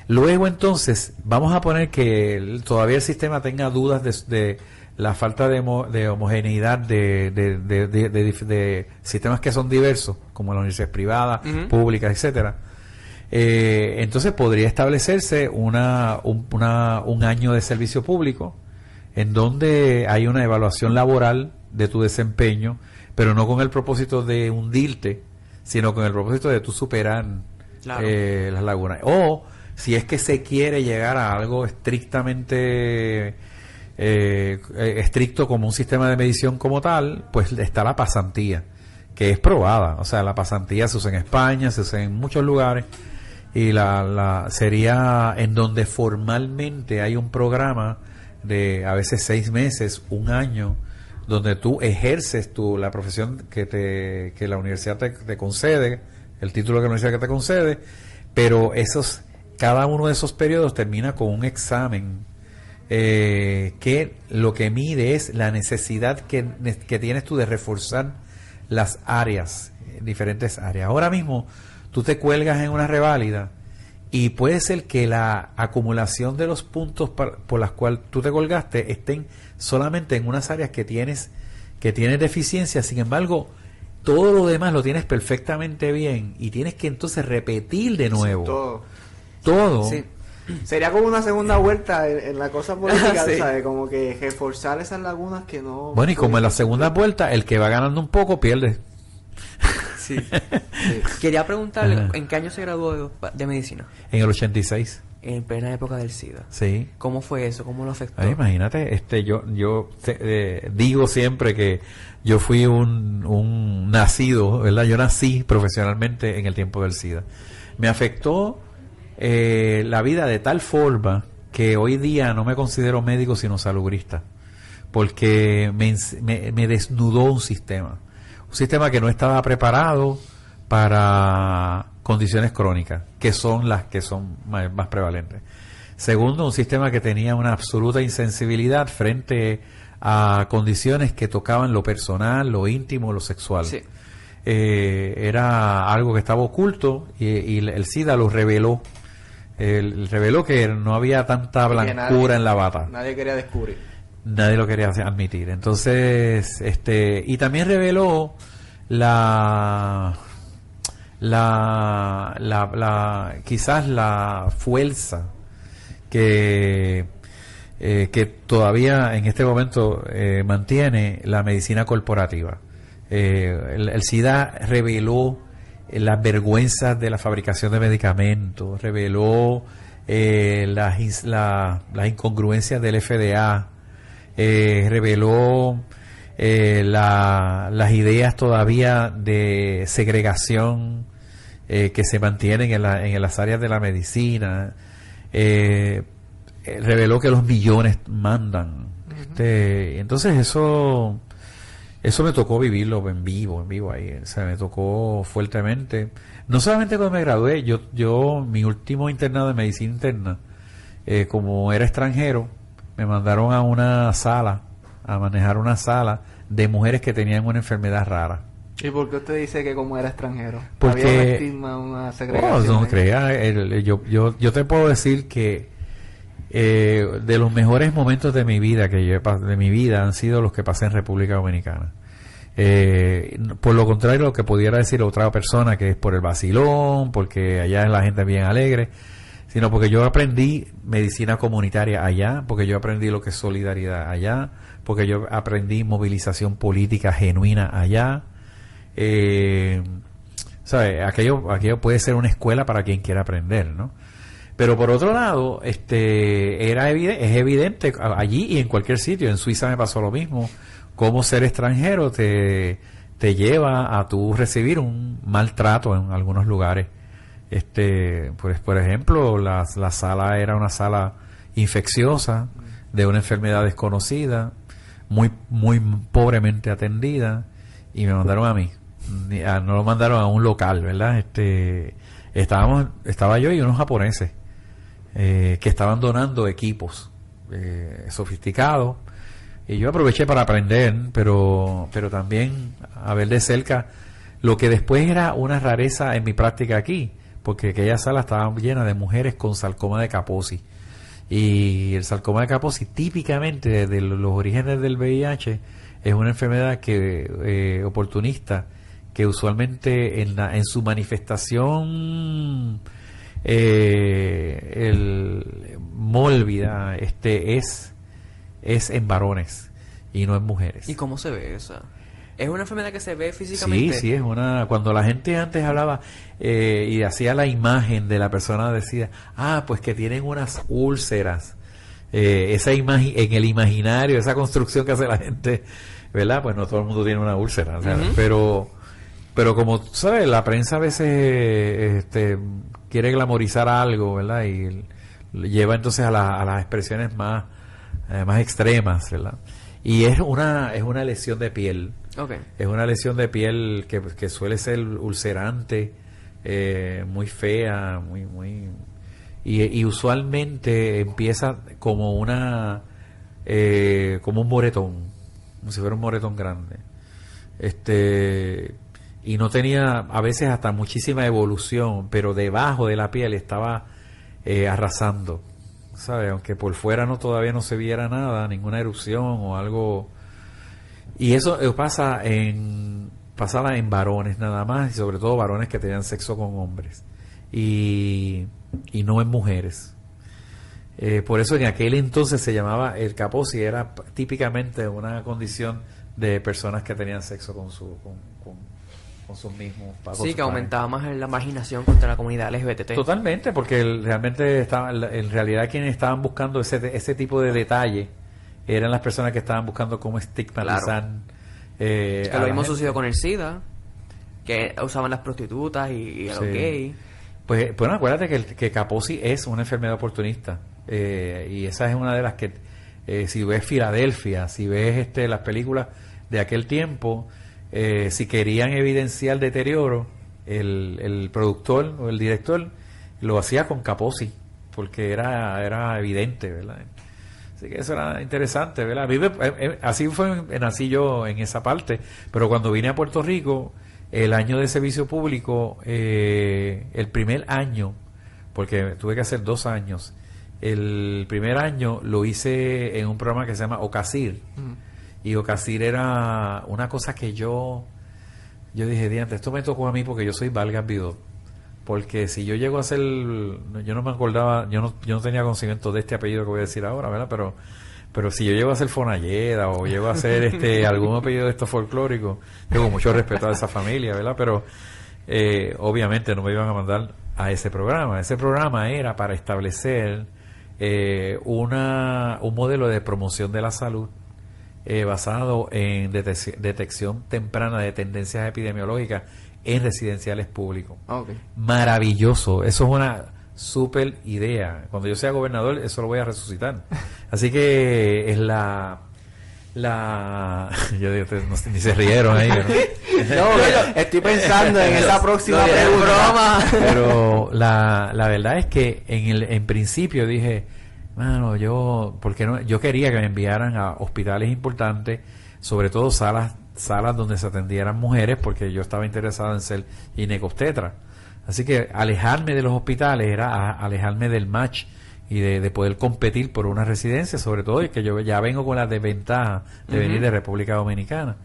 Luego entonces vamos a poner que todavía el sistema tenga dudas de la falta de homogeneidad de sistemas que son diversos, como las universidades privadas, públicas, etcétera. Entonces podría establecerse un año de servicio público en donde hay una evaluación laboral de tu desempeño, pero no con el propósito de hundirte, sino con el propósito de tú superar las lagunas. O si es que se quiere llegar a algo estrictamente estricto como un sistema de medición como tal, pues está la pasantía, que es probada. O sea, la pasantía se usa en España, se usa en muchos lugares, y sería en donde formalmente hay un programa de a veces 6 meses, un año, donde tú ejerces la profesión que la universidad te concede, el título que la universidad te concede, pero cada uno de esos periodos termina con un examen que lo que mide es la necesidad que tienes tú de reforzar las áreas, diferentes áreas. Ahora mismo tú te cuelgas en una reválida y puede ser que la acumulación de los puntos por las cuales tú te colgaste estén solamente en unas áreas que tienes deficiencia. Sin embargo, todo lo demás lo tienes perfectamente bien y tienes que entonces repetir de nuevo. Sí, todo. Sí. Sería como una segunda vuelta en la cosa política, sí. ¿Sabes? Como que reforzar esas lagunas que no... Bueno, y como en la segunda vuelta, el que va ganando un poco pierde. Sí. Sí. Quería preguntarle, ¿en qué año se graduó de medicina? En el 86. En plena época del SIDA. Sí. ¿Cómo fue eso? ¿Cómo lo afectó? Imagínate, yo digo siempre que yo fui un nacido, ¿verdad? Yo nací profesionalmente en el tiempo del SIDA. Me afectó la vida de tal forma que hoy día no me considero médico sino salubrista, porque me desnudó un sistema que no estaba preparado para condiciones crónicas, que son las que son más prevalentes. Segundo, un sistema que tenía una absoluta insensibilidad frente a condiciones que tocaban lo personal, lo íntimo, lo sexual. Sí. Era algo que estaba oculto y el SIDA lo reveló. Reveló que no había tanta blancura en la bata. Nadie quería descubrir. Nadie lo quería admitir. Entonces, y también reveló quizás la fuerza que todavía en este momento mantiene la medicina corporativa. El SIDA reveló las vergüenzas de la fabricación de medicamentos, reveló las incongruencias del FDA, reveló las ideas todavía de segregación que se mantienen en las áreas de la medicina, reveló que los millones mandan. Entonces eso me tocó vivirlo en vivo ahí, o sea, me tocó fuertemente. No solamente cuando me gradué, yo mi último internado de medicina interna, como era extranjero, me mandaron a una sala, a manejar una sala de mujeres que tenían una enfermedad rara. ¿Y por qué usted dice que como era extranjero? Porque... ¿Había un estigma, una segregación? No crea, yo te puedo decir que de los mejores momentos de mi vida han sido los que pasé en República Dominicana. Por lo contrario, lo que pudiera decir otra persona, que es por el vacilón, porque allá la gente es bien alegre, sino porque yo aprendí medicina comunitaria allá, porque yo aprendí lo que es solidaridad allá, porque yo aprendí movilización política genuina allá. ¿Sabe? Aquello puede ser una escuela para quien quiera aprender, ¿no? Pero por otro lado, es evidente allí y en cualquier sitio. En Suiza me pasó lo mismo. Cómo ser extranjero te lleva a tú recibir un maltrato en algunos lugares. Pues, por ejemplo, la sala era una sala infecciosa de una enfermedad desconocida, muy pobremente atendida, y me mandaron a mí. No lo mandaron a un local, ¿verdad? Estaba yo y unos japoneses que estaban donando equipos sofisticados, y yo aproveché para aprender, pero también a ver de cerca lo que después era una rareza en mi práctica aquí, porque aquella sala estaba llena de mujeres con sarcoma de Kaposi, y el sarcoma de Kaposi típicamente de los orígenes del VIH es una enfermedad oportunista, que usualmente en su manifestación mórbida es en varones y no en mujeres. ¿Y cómo se ve esa? ¿Es una enfermedad que se ve físicamente? Sí, es una... Cuando la gente antes hablaba y hacía la imagen de la persona, decía, pues que tienen unas úlceras. Esa imagen, en el imaginario, esa construcción que hace la gente, ¿verdad? Pues no todo el mundo tiene una úlcera, o sea, pero como sabes, la prensa a veces quiere glamorizar algo, ¿verdad? Y lleva entonces a las expresiones más extremas, ¿verdad? Y es una lesión de piel. Okay. Es una lesión de piel que suele ser ulcerante, muy fea, y usualmente empieza como como un moretón, como si fuera un moretón grande. Y no tenía a veces hasta muchísima evolución, pero debajo de la piel estaba arrasando, ¿sabe? Aunque por fuera todavía no se viera nada, ninguna erupción o algo. Y eso pasaba en varones nada más, y sobre todo varones que tenían sexo con hombres, y no en mujeres. Por eso en aquel entonces se llamaba el Kaposi, era típicamente una condición de personas que tenían sexo con sus mismos padres. Sí, que aumentaba más la marginación contra la comunidad LGBT. Totalmente, porque realmente en realidad quienes estaban buscando ese tipo de detalle eran las personas que estaban buscando cómo estigmatizar. Claro. Que lo mismo sucedió con el SIDA, que usaban las prostitutas y a los gays. Pues bueno, acuérdate que Kaposi es una enfermedad oportunista, y esa es una de las que si ves Filadelfia, si ves las películas de aquel tiempo, si querían evidenciar deterioro, el productor o el director lo hacía con Kaposi, porque era evidente, ¿verdad? Así que eso era interesante, ¿verdad? Así nací yo en esa parte, pero cuando vine a Puerto Rico, el año de servicio público, el primer año, porque tuve que hacer 2 años, el primer año lo hice en un programa que se llama OCASIR, y OCASIR era una cosa que yo dije, diante, esto me tocó a mí porque yo soy Vargas Vidot, porque si yo llego a hacer, yo no me acordaba, yo no tenía conocimiento de este apellido que voy a decir ahora, ¿verdad? Pero si yo llego a hacer Fonalleda o llego a hacer algún apellido de estos folclóricos, tengo mucho respeto a esa familia, ¿verdad? Pero obviamente no me iban a mandar a ese programa. Ese programa era para establecer un modelo de promoción de la salud basado en detección temprana de tendencias epidemiológicas en residenciales públicos. Okay. Maravilloso, eso es una super idea. Cuando yo sea gobernador, eso lo voy a resucitar. Así que es yo digo, ni se rieron ahí, ¿no? Estoy pensando en esa próxima pregunta. Pero la verdad es que en principio dije, ¿por qué no? Yo quería que me enviaran a hospitales importantes, sobre todo salas salas donde se atendieran mujeres porque yo estaba interesado en ser ginecobstetra. Así que alejarme de los hospitales era alejarme del match y de poder competir por una residencia, sobre todo, y que yo ya vengo con la desventaja de venir de República Dominicana.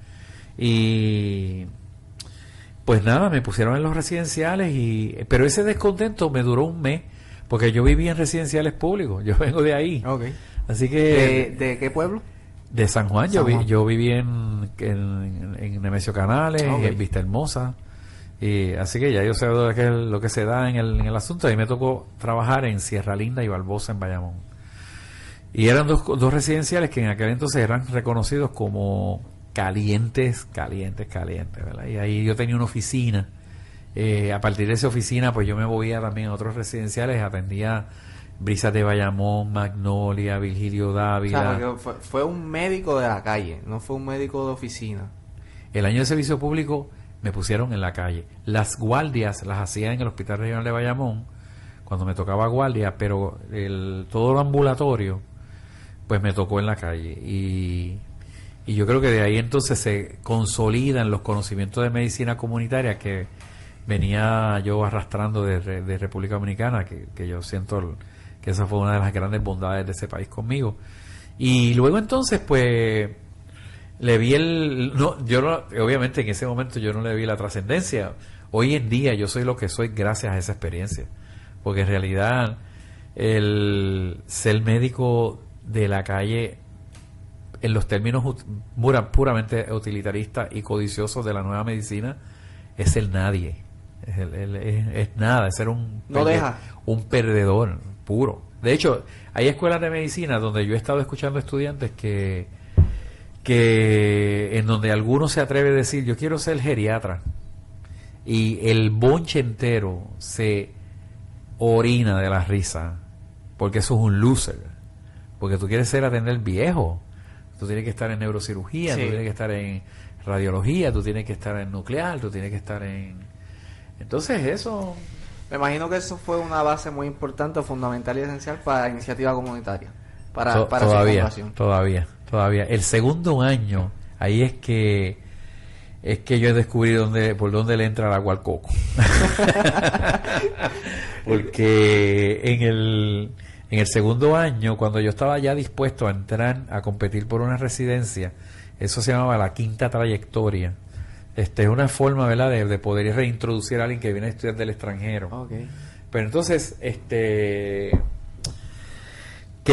Y pues nada, me pusieron en los residenciales, pero ese descontento me duró un mes, porque yo vivía en residenciales públicos, yo vengo de ahí. Okay. Así que... ¿De qué pueblo? De San Juan. Yo viví en Nemesio Canales, en Vista Hermosa. Y así que ya yo sé lo que se da en el asunto. Y me tocó trabajar en Sierra Linda y Barbosa, en Bayamón. Y eran dos residenciales que en aquel entonces eran reconocidos como calientes, ¿verdad? Y ahí yo tenía una oficina. A partir de esa oficina, pues yo me movía también a otros residenciales, atendía Brisas de Bayamón, Magnolia, Virgilio Dávila. O sea, fue un médico de la calle, no fue un médico de oficina. El año de servicio público me pusieron en la calle. Las guardias las hacía en el Hospital Regional de Bayamón, cuando me tocaba guardia, pero todo lo ambulatorio, pues me tocó en la calle. Y yo creo que de ahí entonces se consolidan los conocimientos de medicina comunitaria que venía yo arrastrando de República Dominicana, que yo siento que esa fue una de las grandes bondades de ese país conmigo. Y luego entonces, pues, le vi obviamente en ese momento yo no le vi la trascendencia. Hoy en día yo soy lo que soy gracias a esa experiencia, porque en realidad el ser médico de la calle, en los términos puramente utilitaristas y codiciosos de la nueva medicina, es el nadie. Es nada, es ser un perdedor puro. De hecho, hay escuelas de medicina donde yo he estado escuchando estudiantes que en donde alguno se atreve a decir, yo quiero ser geriatra, y el bonche entero se orina de la risa, porque eso es un loser, porque tú quieres atender viejo, tú tienes que estar en neurocirugía, tú tienes que estar en radiología, tú tienes que estar en nuclear, tú tienes que estar en... Entonces eso... Me imagino que eso fue una base muy importante, fundamental y esencial para la iniciativa comunitaria, para su fundación. Todavía. El segundo año, ahí es que yo descubrí por dónde le entra el agua al coco. Porque en el segundo año, cuando yo estaba ya dispuesto a entrar a competir por una residencia, eso se llamaba la quinta trayectoria. Es una forma, ¿verdad?, de poder reintroducir a alguien que viene a estudiar del extranjero. Okay. Pero entonces, ¿qué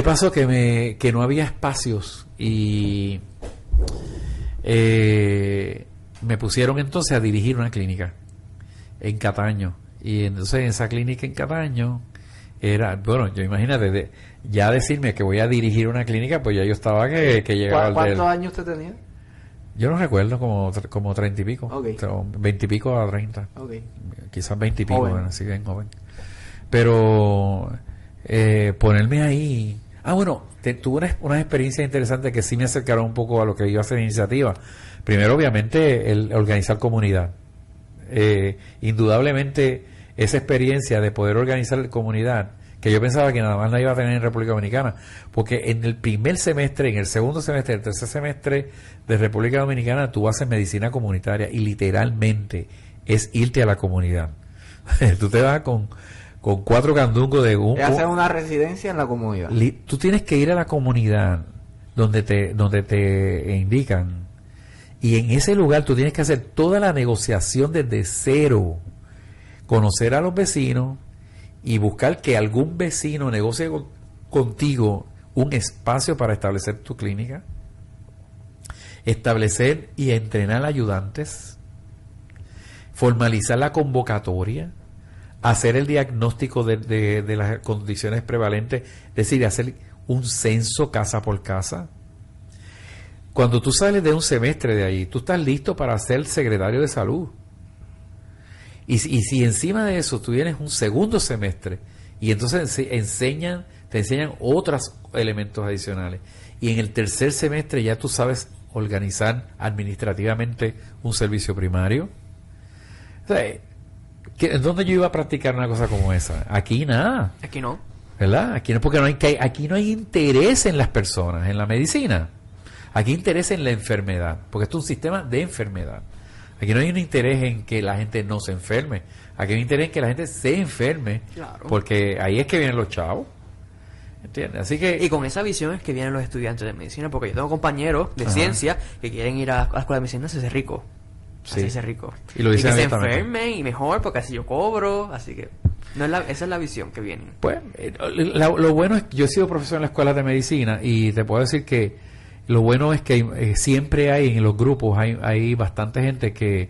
pasó? Que no había espacios y me pusieron entonces a dirigir una clínica en Cataño. Y entonces en esa clínica en Cataño yo imagínate, ya decirme que voy a dirigir una clínica, pues ya yo estaba que llegaba al... ¿Cuántos años usted tenía? Yo no recuerdo, como 30 y pico, 20 y pico a 30, quizás 20 y pico, bueno, así bien joven. Pero ponerme ahí... tuve unas experiencias interesantes que sí me acercaron un poco a lo que iba a ser iniciativa. Primero, obviamente, el organizar comunidad. Indudablemente, esa experiencia de poder organizar comunidad, que yo pensaba que nada más la iba a tener en República Dominicana, porque en el primer semestre, en el segundo semestre, el tercer semestre de República Dominicana, tú haces medicina comunitaria y literalmente es irte a la comunidad. Tú te vas con 4 candungos de un... hacer una residencia en la comunidad. Tú tienes que ir a la comunidad donde te indican, y en ese lugar tú tienes que hacer toda la negociación desde cero, conocer a los vecinos y buscar que algún vecino negocie contigo un espacio para establecer tu clínica, establecer y entrenar ayudantes, formalizar la convocatoria, hacer el diagnóstico de las condiciones prevalentes, es decir, hacer un censo casa por casa. Cuando tú sales de un semestre de ahí, tú estás listo para ser secretario de salud. Y si encima de eso tú tienes un segundo semestre y entonces te enseñan otros elementos adicionales, y en el tercer semestre ya tú sabes organizar administrativamente un servicio primario. O sea, ¿en dónde yo iba a practicar una cosa como esa? Aquí nada. Aquí no. ¿Verdad? Aquí no, porque aquí no hay interés en las personas, en la medicina. Aquí hay interés en la enfermedad, porque esto es un sistema de enfermedad. Aquí no hay un interés en que la gente no se enferme. Aquí hay un interés en que la gente se enferme, Claro. porque ahí es que vienen los chavos. ¿Entiendes? Así que... Y con esa visión es que vienen los estudiantes de medicina, porque yo tengo compañeros de ciencia que quieren ir a la escuela de medicina a hacerse rico. Sí. Hacerse rico. Y lo dicen que se abiertamente. enfermen y mejor, porque así yo cobro. Así que no es esa es la visión que vienen. Pues lo bueno es que yo he sido profesor en la escuela de medicina y te puedo decir que lo bueno es que siempre hay en los grupos hay bastante gente que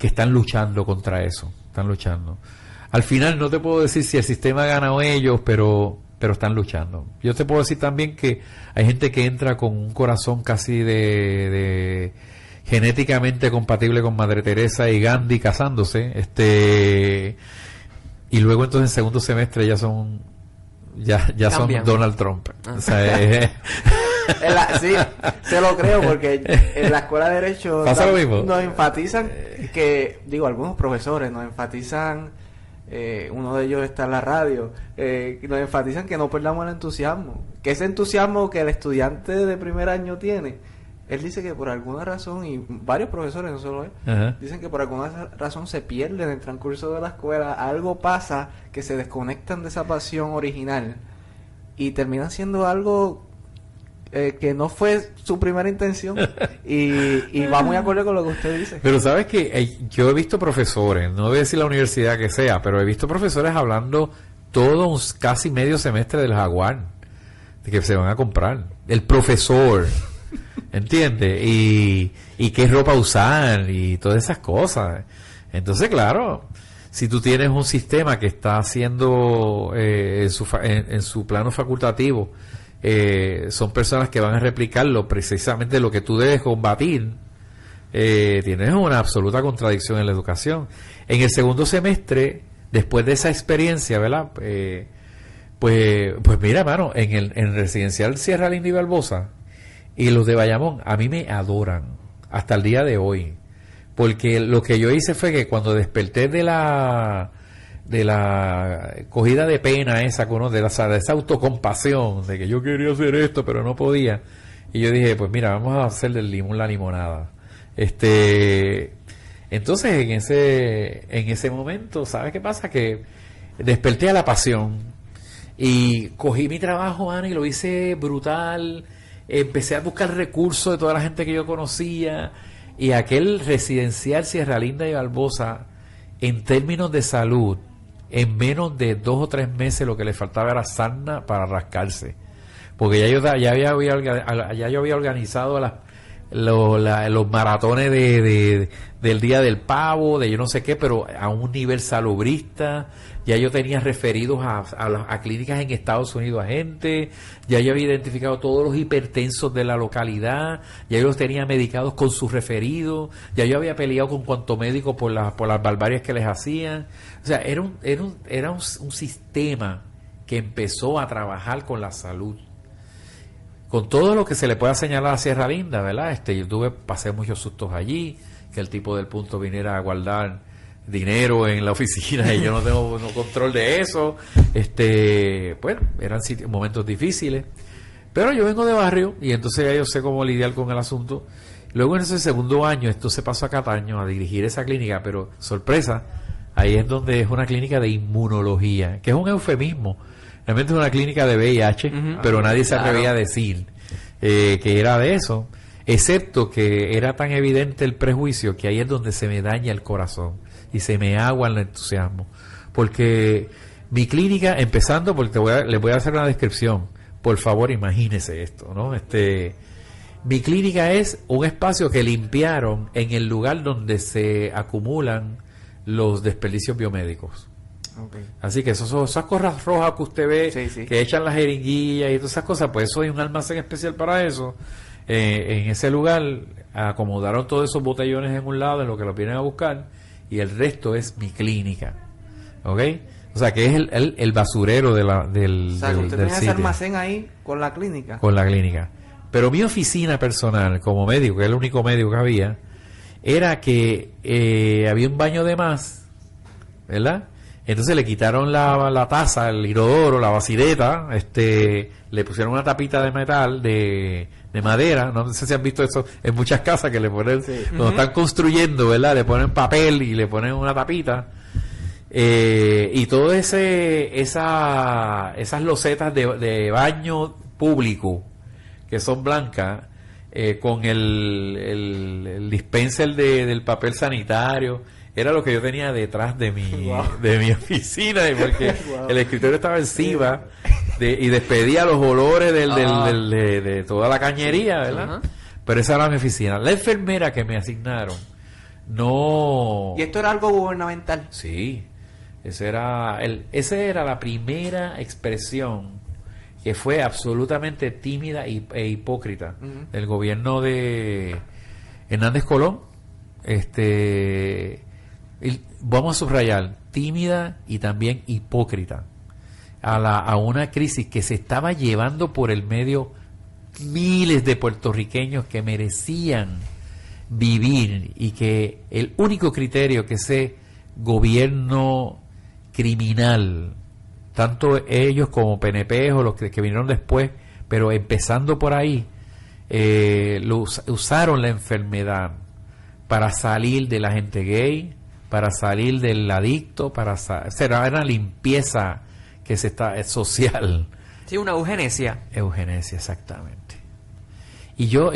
están luchando contra eso, están luchando. Al final no te puedo decir si el sistema gana o ellos, pero están luchando. Yo te puedo decir también que hay gente que entra con un corazón casi de genéticamente compatible con Madre Teresa y Gandhi casándose, y luego entonces en segundo semestre ya son Donald Trump. O sea, Sí, se lo creo, porque en la escuela de Derecho ¿pasa lo mismo? nos enfatizan que, digo, algunos profesores nos enfatizan, uno de ellos está en la radio, nos enfatizan que no perdamos el entusiasmo, que ese entusiasmo que el estudiante de primer año tiene, él dice que por alguna razón, y varios profesores, no solo él, dicen que por alguna razón se pierde en el transcurso de la escuela, algo pasa que se desconectan de esa pasión original y terminan siendo algo que no fue su primera intención y va muy acorde con lo que usted dice. Pero sabes que yo he visto profesores, no voy a decir la universidad que sea, pero he visto profesores hablando todo casi medio semestre del Jaguar, de que se van a comprar. El profesor, ¿entiendes? Y qué ropa usar y todas esas cosas. Entonces, claro, si tú tienes un sistema que está haciendo en su plano facultativo, son personas que van a replicarlo precisamente lo que tú debes combatir, tienes una absoluta contradicción en la educación. En el segundo semestre, después de esa experiencia, ¿verdad? Pues mira, hermano, en el residencial Sierra Linda y Barbosa y los de Bayamón, a mí me adoran hasta el día de hoy, porque lo que yo hice fue que cuando desperté de la cogida de pena esa, de esa autocompasión, de que yo quería hacer esto pero no podía, y yo dije, pues mira, vamos a hacer del limón la limonada. Entonces en ese momento, ¿sabes qué pasa? Que desperté a la pasión y cogí mi trabajo, Ana, y lo hice brutal. Empecé a buscar recursos de toda la gente que yo conocía, y aquel residencial Sierra Linda y Barbosa, en términos de salud, en menos de 2 o 3 meses lo que le faltaba era sarna para rascarse, porque ya yo había organizado los maratones del Día del Pavo, de yo no sé qué, pero a un nivel salubrista. Ya yo tenía referidos a clínicas en Estados Unidos a gente, ya yo había identificado todos los hipertensos de la localidad, ya yo los tenía medicados con sus referidos, ya yo había peleado con cuanto médico por las barbarias que les hacían. O sea, era un sistema que empezó a trabajar con la salud, con todo lo que se le pueda señalar a Sierra Linda, ¿verdad? Yo pasé muchos sustos allí, que el tipo del punto viniera a guardar dinero en la oficina y yo no tengo control de eso. Bueno, eran momentos difíciles, pero yo vengo de barrio y entonces ya yo sé cómo lidiar con el asunto. Luego en ese segundo año esto se pasó a Cataño a dirigir esa clínica, pero sorpresa, ahí es donde es una clínica de inmunología, que es un eufemismo. Realmente es una clínica de VIH, pero nadie se atrevía a decir que era de eso, excepto que era tan evidente el prejuicio que ahí es donde se me daña el corazón y se me agua el entusiasmo. Porque mi clínica, empezando, porque les voy a hacer una descripción, por favor imagínese esto, ¿no? Mi clínica es un espacio que limpiaron en el lugar donde se acumulan los desperdicios biomédicos. Okay. Así que esas cosas rojas que usted ve, sí. que echan las jeringuillas y todas esas cosas, pues eso hay un almacén especial para eso. En ese lugar acomodaron todos esos botellones en un lado, en lo que los vienen a buscar, y el resto es mi clínica. ¿Ok? O sea, que es el basurero del o sea, que usted tenía ese sitio. almacén ahí con la clínica. Con la clínica. Pero mi oficina personal, como médico, que es el único médico que había, era que había un baño de más, ¿verdad? Entonces le quitaron la taza, el inodoro, la bacideta, le pusieron una tapita de metal, de madera. No sé si han visto eso en muchas casas que le ponen, cuando están construyendo, ¿verdad? Le ponen papel y le ponen una tapita. Y todo esas losetas de baño público que son blancas, con el dispenser del papel sanitario, era lo que yo tenía detrás de mi oficina, porque el escritorio estaba encima y despedía los olores de toda la cañería, ¿verdad? Pero esa era mi oficina. La enfermera que me asignaron no... ¿Y esto era algo gubernamental? Sí, esa era la primera expresión que fue absolutamente tímida e hipócrita del gobierno de Hernández Colón. Vamos a subrayar, tímida y también hipócrita a una crisis que se estaba llevando por el medio miles de puertorriqueños que merecían vivir, y que el único criterio que ese gobierno criminal, tanto ellos como PNP o los que vinieron después, pero empezando por ahí, usaron la enfermedad para salir de la gente gay, para salir del adicto, era una limpieza que social. Sí, una eugenesia. Eugenesia, exactamente. Y yo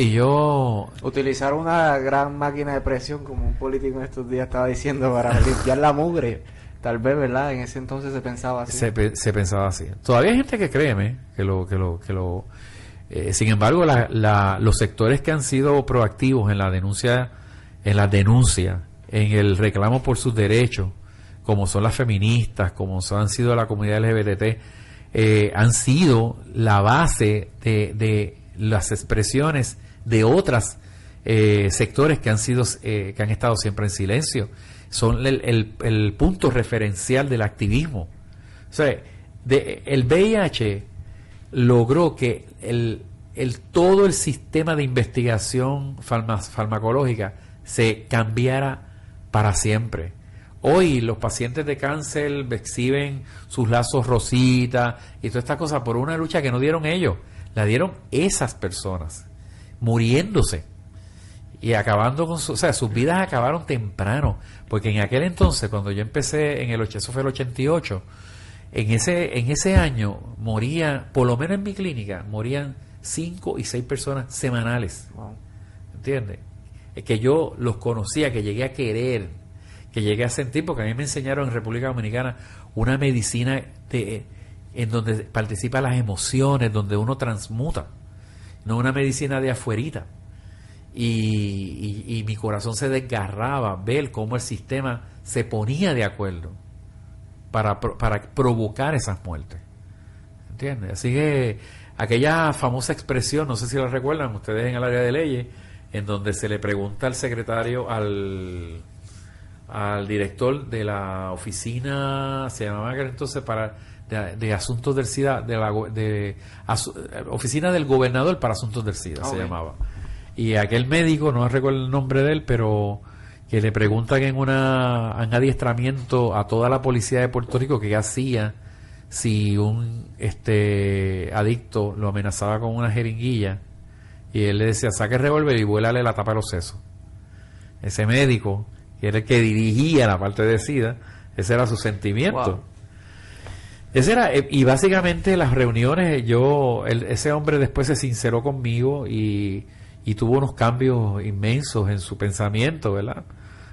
utilizar una gran máquina de presión, como un político en estos días estaba diciendo, para limpiar la mugre. Tal vez, ¿verdad? En ese entonces se pensaba así. Se pensaba así. Todavía hay gente que créeme sin embargo, los sectores que han sido proactivos en la denuncia, en el reclamo por sus derechos, como son las feministas, como han sido la comunidad LGBT, han sido la base de las expresiones de otros sectores que han estado siempre en silencio. Son el punto referencial del activismo. O sea, el VIH logró que todo el sistema de investigación farmacológica se cambiara para siempre. Hoy los pacientes de cáncer exhiben sus lazos rosita y todas estas cosas por una lucha que no dieron ellos, la dieron esas personas, muriéndose y acabando con sus vidas acabaron temprano, porque en aquel entonces, cuando yo empecé eso fue el 88, en ese año moría, por lo menos en mi clínica, morían 5 y 6 personas semanales. Wow. ¿Entiendes? Que yo los conocía, que llegué a querer, que llegué a sentir, porque a mí me enseñaron en República Dominicana una medicina en donde participan las emociones, donde uno transmuta, no una medicina de afuerita. Y mi corazón se desgarraba ver cómo el sistema se ponía de acuerdo para provocar esas muertes. ¿Entiendes? Así que aquella famosa expresión, no sé si la recuerdan ustedes en el área de leyes, en donde se le pregunta al secretario, al director de la oficina, se llamaba entonces de asuntos del SIDA, oficina del gobernador para asuntos del SIDA, se llamaba. Y aquel médico, no recuerdo el nombre de él, pero que le preguntan en un adiestramiento a toda la policía de Puerto Rico qué hacía si un adicto lo amenazaba con una jeringuilla, y él le decía: saque el revólver y vuélale la tapa de los sesos. Ese médico, que era el que dirigía la parte de SIDA, ese era su sentimiento. Wow. Ese era, y básicamente las reuniones, ese hombre después se sinceró conmigo y tuvo unos cambios inmensos en su pensamiento, ¿verdad?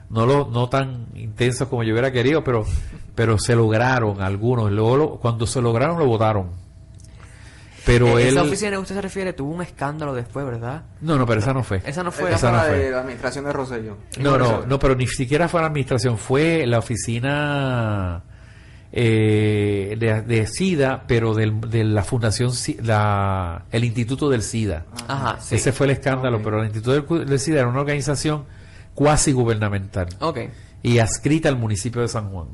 No tan intensos como yo hubiera querido, pero se lograron algunos. Luego cuando se lograron, lo votaron. Pero esa oficina que usted se refiere tuvo un escándalo después, ¿verdad? No, pero esa no fue. Esa no fue. Esa no fue de la administración de Rosselló. No, pero ni siquiera fue la administración, fue la oficina de SIDA, pero de la fundación, el Instituto del SIDA. Ajá, sí. Ese fue el escándalo, pero el Instituto del SIDA era una organización cuasi gubernamental. Okay. Y adscrita al municipio de San Juan.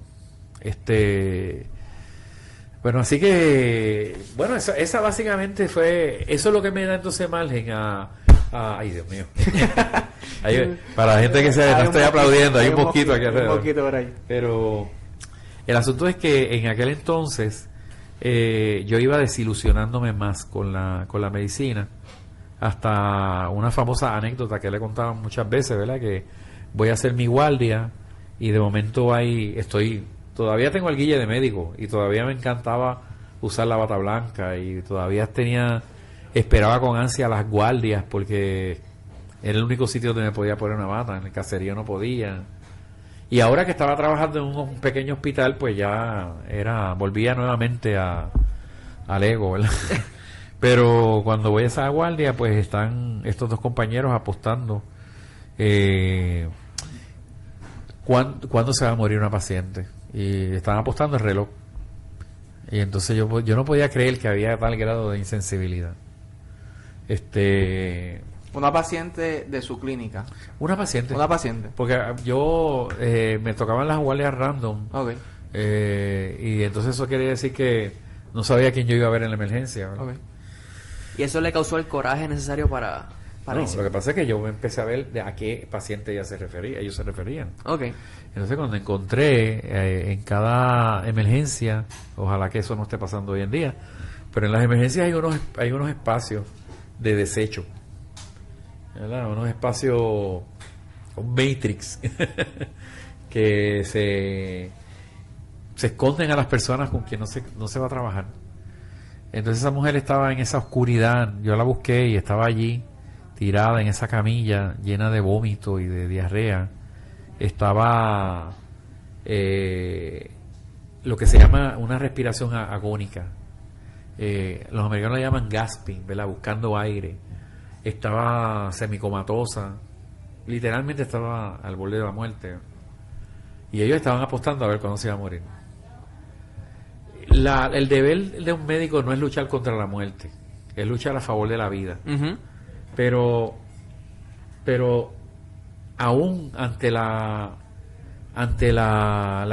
Bueno, así que, bueno, esa básicamente fue, eso es lo que me da entonces margen ay, Dios mío. Para la gente que no estoy aplaudiendo, hay un mosquito aquí alrededor. Un mosquito por ahí. Pero El asunto es que en aquel entonces yo iba desilusionándome más con la medicina, hasta una famosa anécdota que le he contado muchas veces, ¿verdad? Que voy a hacer mi guardia y de momento todavía tengo el guille de médico y todavía me encantaba usar la bata blanca y todavía esperaba con ansia las guardias porque era el único sitio donde me podía poner una bata, en el caserío no podía. Y ahora que estaba trabajando en un pequeño hospital, pues ya volvía nuevamente al ego, ¿verdad? Pero cuando voy a esa guardia, pues están estos dos compañeros apostando cuándo se va a morir una paciente. Y estaban apostando el reloj. Y entonces yo no podía creer que había tal grado de insensibilidad. Una paciente de su clínica. Una paciente. Porque yo me tocaban las guardias random. Okay. Y entonces eso quería decir que no sabía quién yo iba a ver en la emergencia. Okay. ¿Y eso le causó el coraje necesario para no, eso? Lo que pasa es que yo empecé a ver a qué paciente ellos se referían. Okay. Entonces cuando encontré en cada emergencia, ojalá que eso no esté pasando hoy en día, pero en las emergencias hay unos espacios de desecho, ¿verdad? Unos espacios, un matrix que se esconden a las personas con quien no se va a trabajar. Entonces esa mujer estaba en esa oscuridad, yo la busqué y estaba allí tirada en esa camilla llena de vómito y de diarrea. Estaba lo que se llama una respiración agónica. Los americanos la llaman gasping, ¿verdad? Buscando aire. Estaba semicomatosa, literalmente estaba al borde de la muerte. Y ellos estaban apostando a ver cuándo se iba a morir. El deber de un médico no es luchar contra la muerte, es luchar a favor de la vida. Uh-huh. Pero aún ante la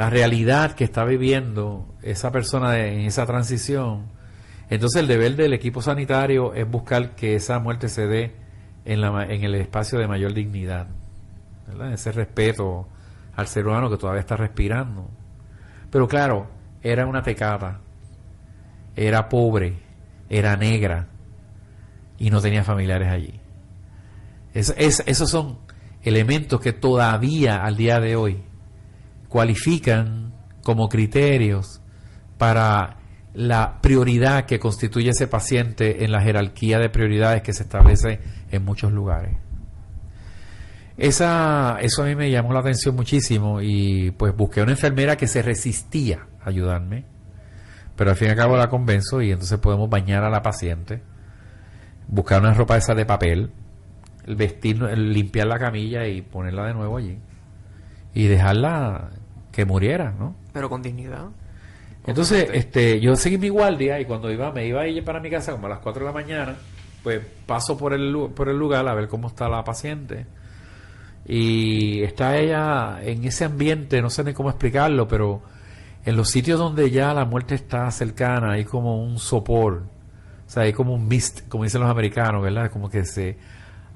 realidad que está viviendo esa persona en esa transición, entonces el deber del equipo sanitario es buscar que esa muerte se dé en el espacio de mayor dignidad, ¿verdad? Ese respeto al ser humano que todavía está respirando. Pero claro, era una tecata, era pobre, era negra y no tenía familiares allí. Esos son elementos que todavía al día de hoy cualifican como criterios para la prioridad que constituye ese paciente en la jerarquía de prioridades que se establece en muchos lugares. Eso a mí me llamó la atención muchísimo y pues busqué una enfermera que se resistía a ayudarme, pero al fin y al cabo la convenzo y entonces podemos bañar a la paciente, buscar una ropa esa de papel, limpiar la camilla y ponerla de nuevo allí y dejarla que muriera, ¿no? Pero con dignidad. Entonces, yo seguí mi guardia y cuando me iba a ir para mi casa como a las 4 de la mañana, pues paso por el lugar a ver cómo está la paciente. Y está ella en ese ambiente, no sé ni cómo explicarlo, pero en los sitios donde ya la muerte está cercana hay como un sopor, o sea, hay como un mist, como dicen los americanos, ¿verdad? Como que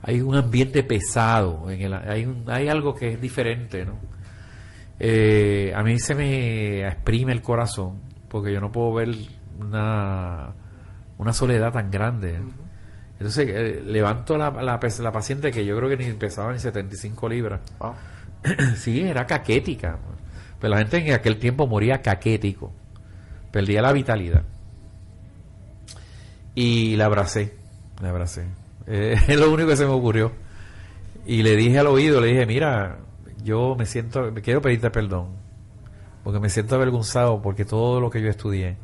hay un ambiente pesado, hay algo que es diferente, ¿no? A mí se me exprime el corazón porque yo no puedo ver una soledad tan grande. Entonces levanto la paciente que yo creo que ni pesaba ni 75 libras. Wow. Sí, era caquética. Pero la gente en aquel tiempo moría caquético. Perdía la vitalidad. Y la abracé. Es lo único que se me ocurrió. Y le dije al oído, mira, me quiero pedirte perdón. Porque me siento avergonzado porque todo lo que yo estudié,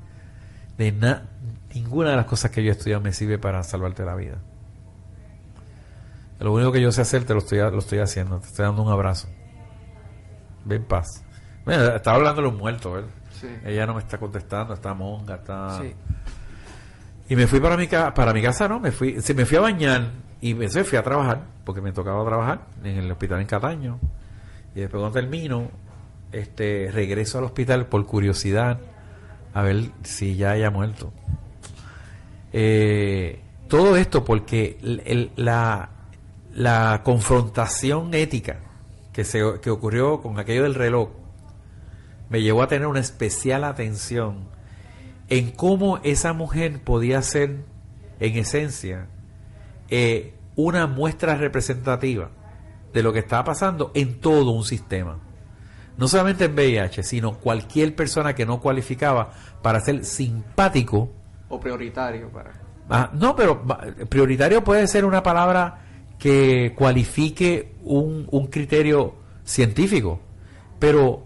ninguna de las cosas que yo he estudiado me sirve para salvarte la vida. Lo único que yo sé hacer lo estoy haciendo. Te estoy dando un abrazo. Ve en paz. Bueno, estaba hablando de un muerto, ¿verdad? Sí. Ella no me está contestando, está monga, está... Sí. Y me fui para mi casa, ¿no? Me fui a bañar y me fui a trabajar, porque me tocaba trabajar en el hospital en Cataño. Y después cuando termino, regreso al hospital por curiosidad a ver si ya haya muerto. Todo esto porque la confrontación ética que ocurrió con aquello del reloj me llevó a tener una especial atención en cómo esa mujer podía ser, en esencia, una muestra representativa de lo que estaba pasando en todo un sistema. No solamente en VIH, sino cualquier persona que no cualificaba para ser simpático. O prioritario para... No, pero prioritario puede ser una palabra que cualifique un criterio científico. Pero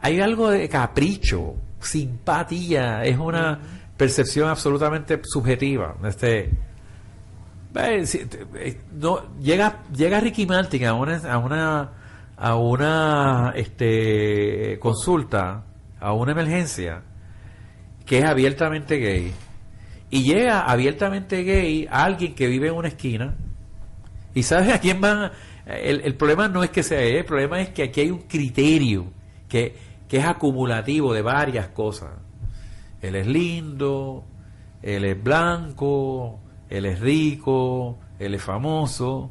hay algo de capricho, simpatía, es una percepción absolutamente subjetiva. No, llega Ricky Martin a una consulta, a una emergencia que es abiertamente gay, y llega abiertamente gay a alguien que vive en una esquina, y ¿sabes a quién van? El problema no es que sea él, el problema es que aquí hay un criterio que es acumulativo de varias cosas. Él es lindo, él es blanco, él es rico, él es famoso.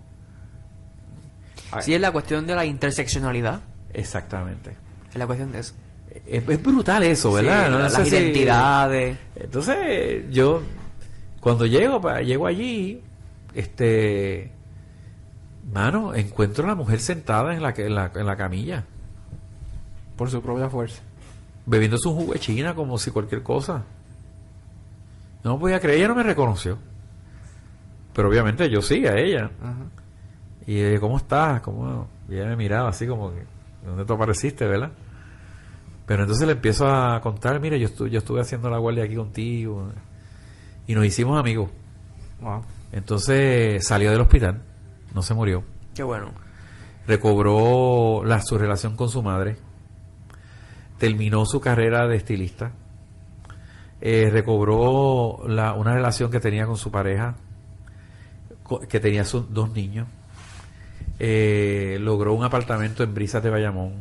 Sí, es la cuestión de la interseccionalidad. Exactamente. Es la cuestión de eso. Es brutal eso, ¿verdad? Sí, no las sé identidades. Entonces, yo, cuando llego allí, mano, encuentro a la mujer sentada en la camilla. Por su propia fuerza. Bebiendo su jugo de China como si cualquier cosa. No podía creer, ella no me reconoció. Pero obviamente yo sí, a ella. Ajá. Y ¿cómo estás? Y ella me miraba así como que, ¿dónde tú apareciste, verdad? Pero entonces le empiezo a contar, mire, yo estuve haciendo la guardia aquí contigo. Y nos hicimos amigos. Wow. Entonces salió del hospital, no se murió. Qué bueno. Recobró su relación con su madre. Terminó su carrera de estilista. Recobró una relación que tenía con su pareja, que tenía sus 2 niños. Logró un apartamento en Brisas de Bayamón,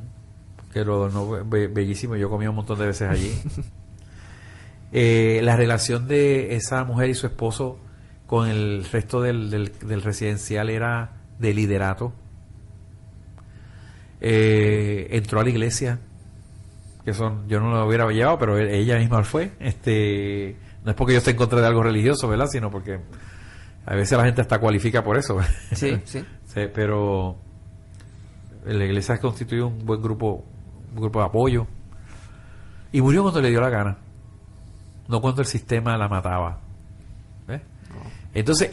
que lo donó bellísimo. Yo comí un montón de veces allí. La relación de esa mujer y su esposo con el resto del residencial era de liderato. Entró a la iglesia, que yo no lo hubiera llevado, pero ella misma fue. No es porque yo esté en contra de algo religioso, ¿verdad? Sino porque a veces la gente hasta cualifica por eso. Sí, sí. Sí, pero la iglesia ha constituido un buen grupo de apoyo. Y murió cuando le dio la gana, no cuando el sistema la mataba. ¿Ves? Entonces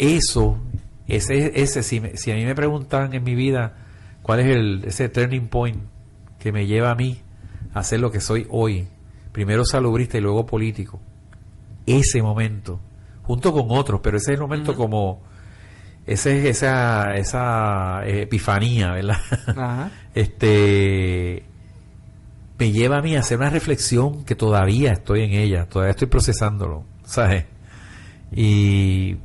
si a mí me preguntan en mi vida cuál es ese turning point que me lleva a mí a ser lo que soy hoy, primero salubrista y luego político, ese momento, junto con otros, pero ese es el momento como esa epifanía, ¿verdad? Ajá. Me lleva a mí a hacer una reflexión que todavía estoy en ella, todavía estoy procesándolo, ¿sabes? Y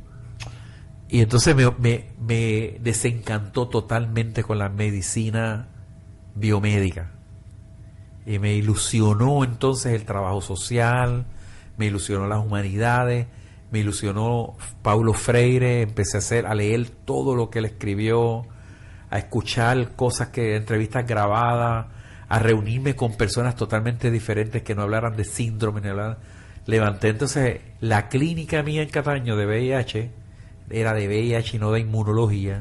entonces me desencantó totalmente con la medicina biomédica. Y me ilusionó entonces el trabajo social, me ilusionó las humanidades, me ilusionó Paulo Freire. Empecé a leer todo lo que él escribió, a escuchar entrevistas grabadas, a reunirme con personas totalmente diferentes que no hablaran de síndrome, levanté entonces la clínica mía en Cataño de VIH, era de VIH y no de inmunología.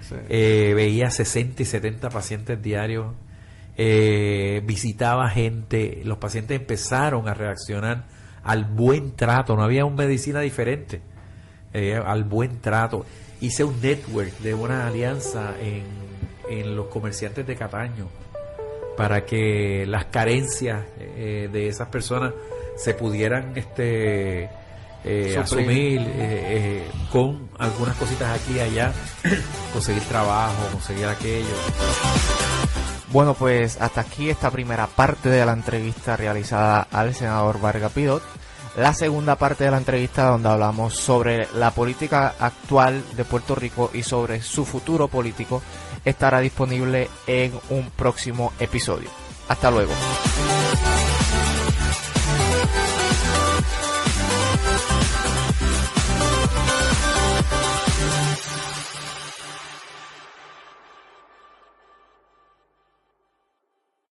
Sí. Veía 60 y 70 pacientes diarios, visitaba gente, los pacientes empezaron a reaccionar al buen trato, no había una medicina diferente, al buen trato. Hice un network de una alianza en los comerciantes de Cataño para que las carencias de esas personas se pudieran asumir con algunas cositas aquí y allá, conseguir trabajo, conseguir aquello. Bueno, pues hasta aquí esta primera parte de la entrevista realizada al senador Vargas Pidot. La segunda parte de la entrevista, donde hablamos sobre la política actual de Puerto Rico y sobre su futuro político, estará disponible en un próximo episodio. Hasta luego.